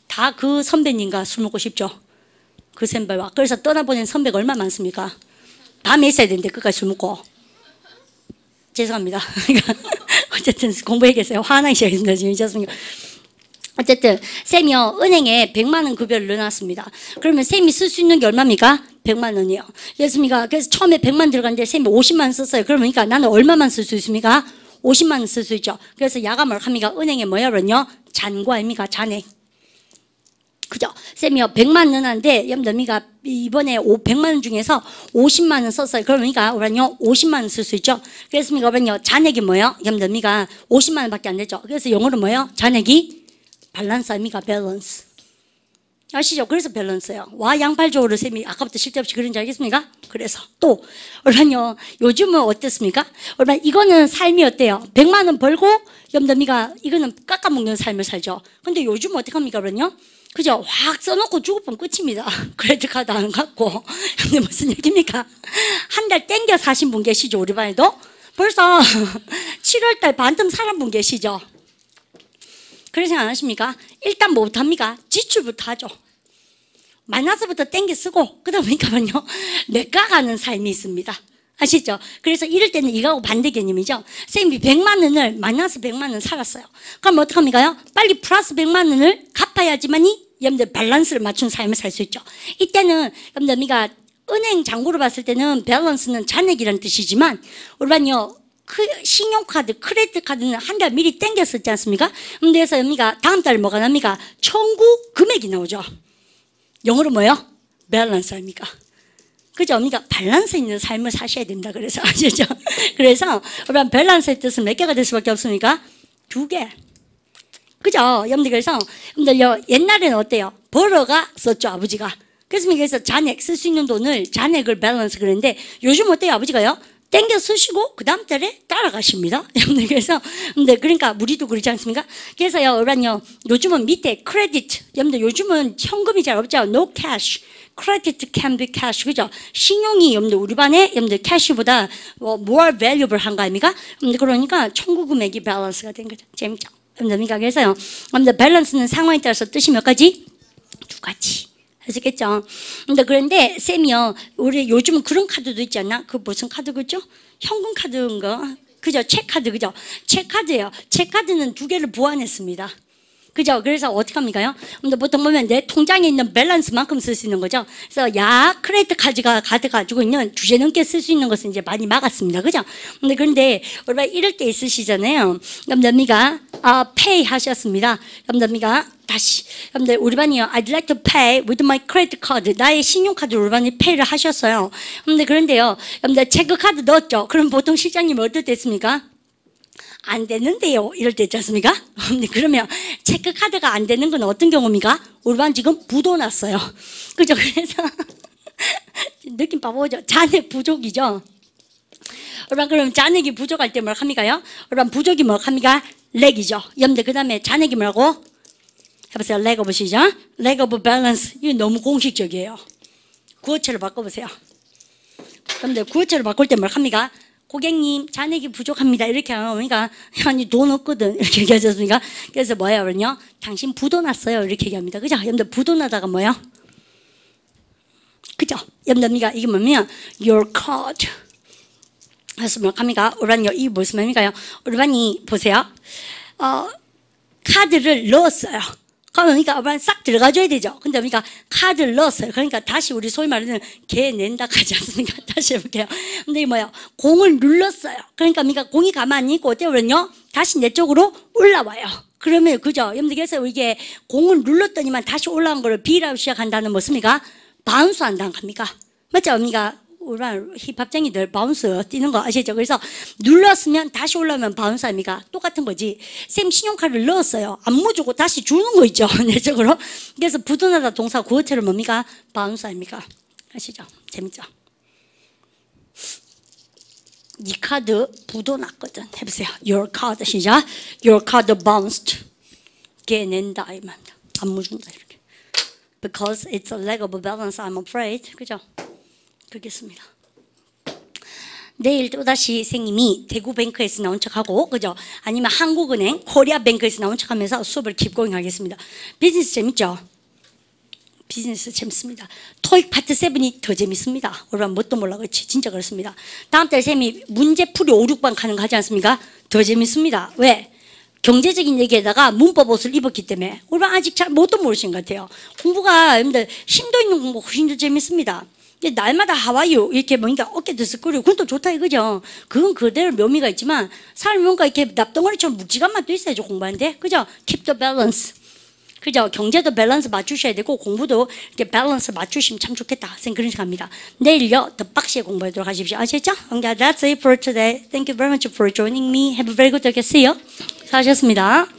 다 그 선배님과 술 먹고 싶죠. 그 선배와. 그래서 떠나보낸 선배가 얼마나 많습니까? 밤에 있어야 되는데 끝까지 술 먹고. 죄송합니다. 어쨌든 공부해 계세요. 화나기 시작했습니다. 지금 죄송해요. 어쨌든 쌤이요 은행에 100만 원 급여를 넣어놨습니다. 그러면 쌤이 쓸 수 있는 게 얼마입니까? 100만 원이요. 그렇습니까? 그래서 처음에 100만 들어갔는데 쌤이 50만 원 썼어요. 그러니까 나는 얼마만 쓸 수 있습니까? 50만 원 쓸 수 있죠. 그래서 야간을 합니까? 은행에 뭐야 그러냐? 잔고 아닙니까? 잔액. 그죠? 쌤이요 100만 넣었는데 여러분들 이번에 100만 원 중에서 50만 원 썼어요. 그러니까 우리는요 50만 원 쓸 수 있죠. 그래서 우리는요 잔액이 뭐예요? 여러분들 50만 원밖에 안 되죠. 그래서 영어로 뭐예요? 잔액이 밸런스 아닙니까? 밸런스. 아시죠? 그래서 밸런스예요. 와 양팔적으로 쌤이 아까부터 실제없이 그런지 알겠습니까? 그래서 또 우리는요 요즘은 어떻습니까? 우리 이거는 삶이 어때요? 100만 원 벌고 여러분들 이거는 깎아먹는 삶을 살죠. 근데 요즘은 어떻게 합니까? 그러면요 그죠? 확 써놓고 죽어보면 끝입니다. 크레딧 카드 안 갖고. 근데 무슨 얘기입니까? 한 달 땡겨 사신 분 계시죠? 우리 반에도? 벌써 7월달 반쯤 사는 분 계시죠? 그러지 않으십니까? 일단 뭐부터 합니까? 지출부터 하죠. 마이너스부터 땡겨 쓰고, 그러다 보니까요, 내가 가는 삶이 있습니다. 아시죠? 그래서 이럴 때는 이거하고 반대 개념이죠. 선생님이 100만 원을 마이너스 100만 원 살았어요. 그럼 어떡합니까? 빨리 플러스 100만 원을 갚아야지만이 여러분들 밸런스를 맞춘 삶을 살 수 있죠. 이때는 여러분들 은행 잔고로 봤을 때는 밸런스는 잔액이라는 뜻이지만 우리는요 신용카드, 크레딧 카드는 한 달 미리 땡겼었지 않습니까? 그래서 다음 달에 뭐가 납니까? 청구 금액이 나오죠. 영어로 뭐요? 밸런스 아닙니까? 그죠? 그러니까 밸런스 있는 삶을 사셔야 된다. 그래서 아시죠? 그래서 우리가 밸런스의 뜻은 몇 개가 될 수밖에 없습니까? 2개. 그죠? 여러분들 그래서 여러분들 옛날에는 어때요? 벌어가 썼죠 아버지가. 그래서 잔액 쓸 수 있는 돈을 잔액을 밸런스 그랬는데 요즘 어때요 아버지가요? 땡겨 쓰시고 그 다음 달에 따라가십니다. 여러분들 그래서 근데 그러니까 우리도 그렇지 않습니까? 그래서요 여러분요 요즘은 밑에 크레딧 여러분들 요즘은 현금이 잘 없죠. No cash. Credit can be cash. 그죠? 신용이 여러분들 우리 반에 여러분들 캐시보다 more valuable 한 거 아닙니까? 그러니까 청구 금액이 밸런스가 된 거죠. 재밌죠? 여러분들 그래서요 여러분들 밸런스는 상황에 따라서 뜻이 몇 가지? 2가지. 아시겠죠? 그런데 쌤이요 우리 요즘은 그런 카드도 있지 않나? 그 무슨 카드 그죠? 현금 카드인가? 그죠? 체크카드 그죠? 체크카드예요. 체크카드는 2개를 보완했습니다. 그죠? 그래서 어떻게 합니까요? 근데 보통 보면 내 통장에 있는 밸런스만큼 쓸 수 있는 거죠. 그래서 크레딧 카드가 가지고 있는 2배 넘게 쓸 수 있는 것은 이제 많이 막았습니다. 그죠? 그런데 우리가 이럴 때 있으시잖아요. 여러분들 pay 하셨습니다. 여러분들 다시 여러분들 우리 반이요 I'd like to pay with my credit card. 나의 신용카드로 우리 반이 페이를 하셨어요. 그런데요 여러분들 체크카드 넣었죠. 그럼 보통 실장님은 어떨 때 했습니까? 안 되는데요 이럴 때 있지 않습니까? 그러면 체크카드가 안 되는 건 어떤 경우입니까? 우리 반 지금 부도 났어요. 그죠? 그래서 느낌 봐보죠. 잔액 부족이죠. 우리 반 그럼 잔액이 부족할 때 뭐라 합니까요? 우리 반 부족이 뭐라 합니까? 렉이죠. 여러분들 그 다음에 잔액이 뭐라고? 해보세요. leg of 시죠? leg of balance. 이게 너무 공식적이에요. 구어체로 바꿔보세요. 여러분들 구어체로 바꿀 때 뭐라 합니까? 고객님 잔액이 부족합니다. 이렇게 하면 어머니가 아니 돈 없거든 이렇게 얘기하지 않습니까? 그래서 뭐야 그러냐? 당신 부도 났어요 이렇게 얘기합니다. 그죠? 여러분들 부도 나다가 뭐야? 그죠? 여러분들 이게 뭐냐면 your card. 그래서 뭐 합니까? 우리반요 이 무슨 말입니까요? 우리반이 보세요. 카드를 넣었어요. 그러니까 우리반 싹 들어가줘야 되죠. 근데 그러니까 카드를 넣었어요. 그러니까 다시 우리 소위 말하는 개 낸다 하지 않습니까? 다시 해볼게요. 근데 이게 뭐예요? 공을 눌렀어요. 그러니까 공이 가만히 있고 어때요? 그러면요 다시 내 쪽으로 올라와요. 그러면 그죠? 여러분들 그래서 이게 공을 눌렀더니만 다시 올라온 거를 B라고 시작한다는 뭐습니까? 바운스 한다는 겁니까? 맞죠? 그러니까 우리반 힙합쟁이들 바운스 뛰는 거 아시죠? 그래서 눌렀으면 다시 올라오면 바운스 아닙니까? 똑같은 거지. 쌤 신용카드를 넣었어요. 안무 주고 다시 주는 거 있죠? 내적으로. 그래서 부도나다 동사 구어체를 뭡니까? 바운스 아닙니까? 아시죠? 재밌죠? 네 카드 부도났거든. 해보세요. Your card 시작. Your card bounced. 걔 낸다 이 말입니다. 안무 준다 이렇게. Because it's a leg of a balance, I'm afraid. 그죠? 그렇겠습니다. 내일 또다시 선생님이 대구뱅크에서 나온 척하고 그죠? 아니면 한국은행, 코리아뱅크에서 나온 척하면서 수업을 킵고잉 하겠습니다. 비즈니스 재밌죠? 비즈니스 재밌습니다. 토익 파트 7이 더 재밌습니다. 우리가 뭣도 몰라 그렇지? 진짜 그렇습니다. 다음 달 쌤이 문제풀이 5, 6반 가는 거 하지 않습니까? 더 재밌습니다. 왜? 경제적인 얘기에다가 문법 옷을 입었기 때문에 우리가 아직 잘 뭣도 모르신 것 같아요. 공부가 여러분들 심도 있는 공부 훨씬 더 재밌습니다. 날마다 하와이유 이렇게 뭔가 어깨 드스거리고 그건 또 좋다 이거죠. 그건 그대로 묘미가 있지만 사람이 뭔가 이렇게 납덩어리처럼 묵직한 맛도 있어야죠 공부하는데. 그죠? Keep the balance. 그죠? 경제도 밸런스 맞추셔야 되고 공부도 이렇게 밸런스 맞추시면 참 좋겠다 그런 생각합니다. 내일요 더 빡시게 공부하도록 하십시오. 아시겠죠? That's it for today. Thank you very much for joining me. Have a very good day. See you. 수고하셨습니다.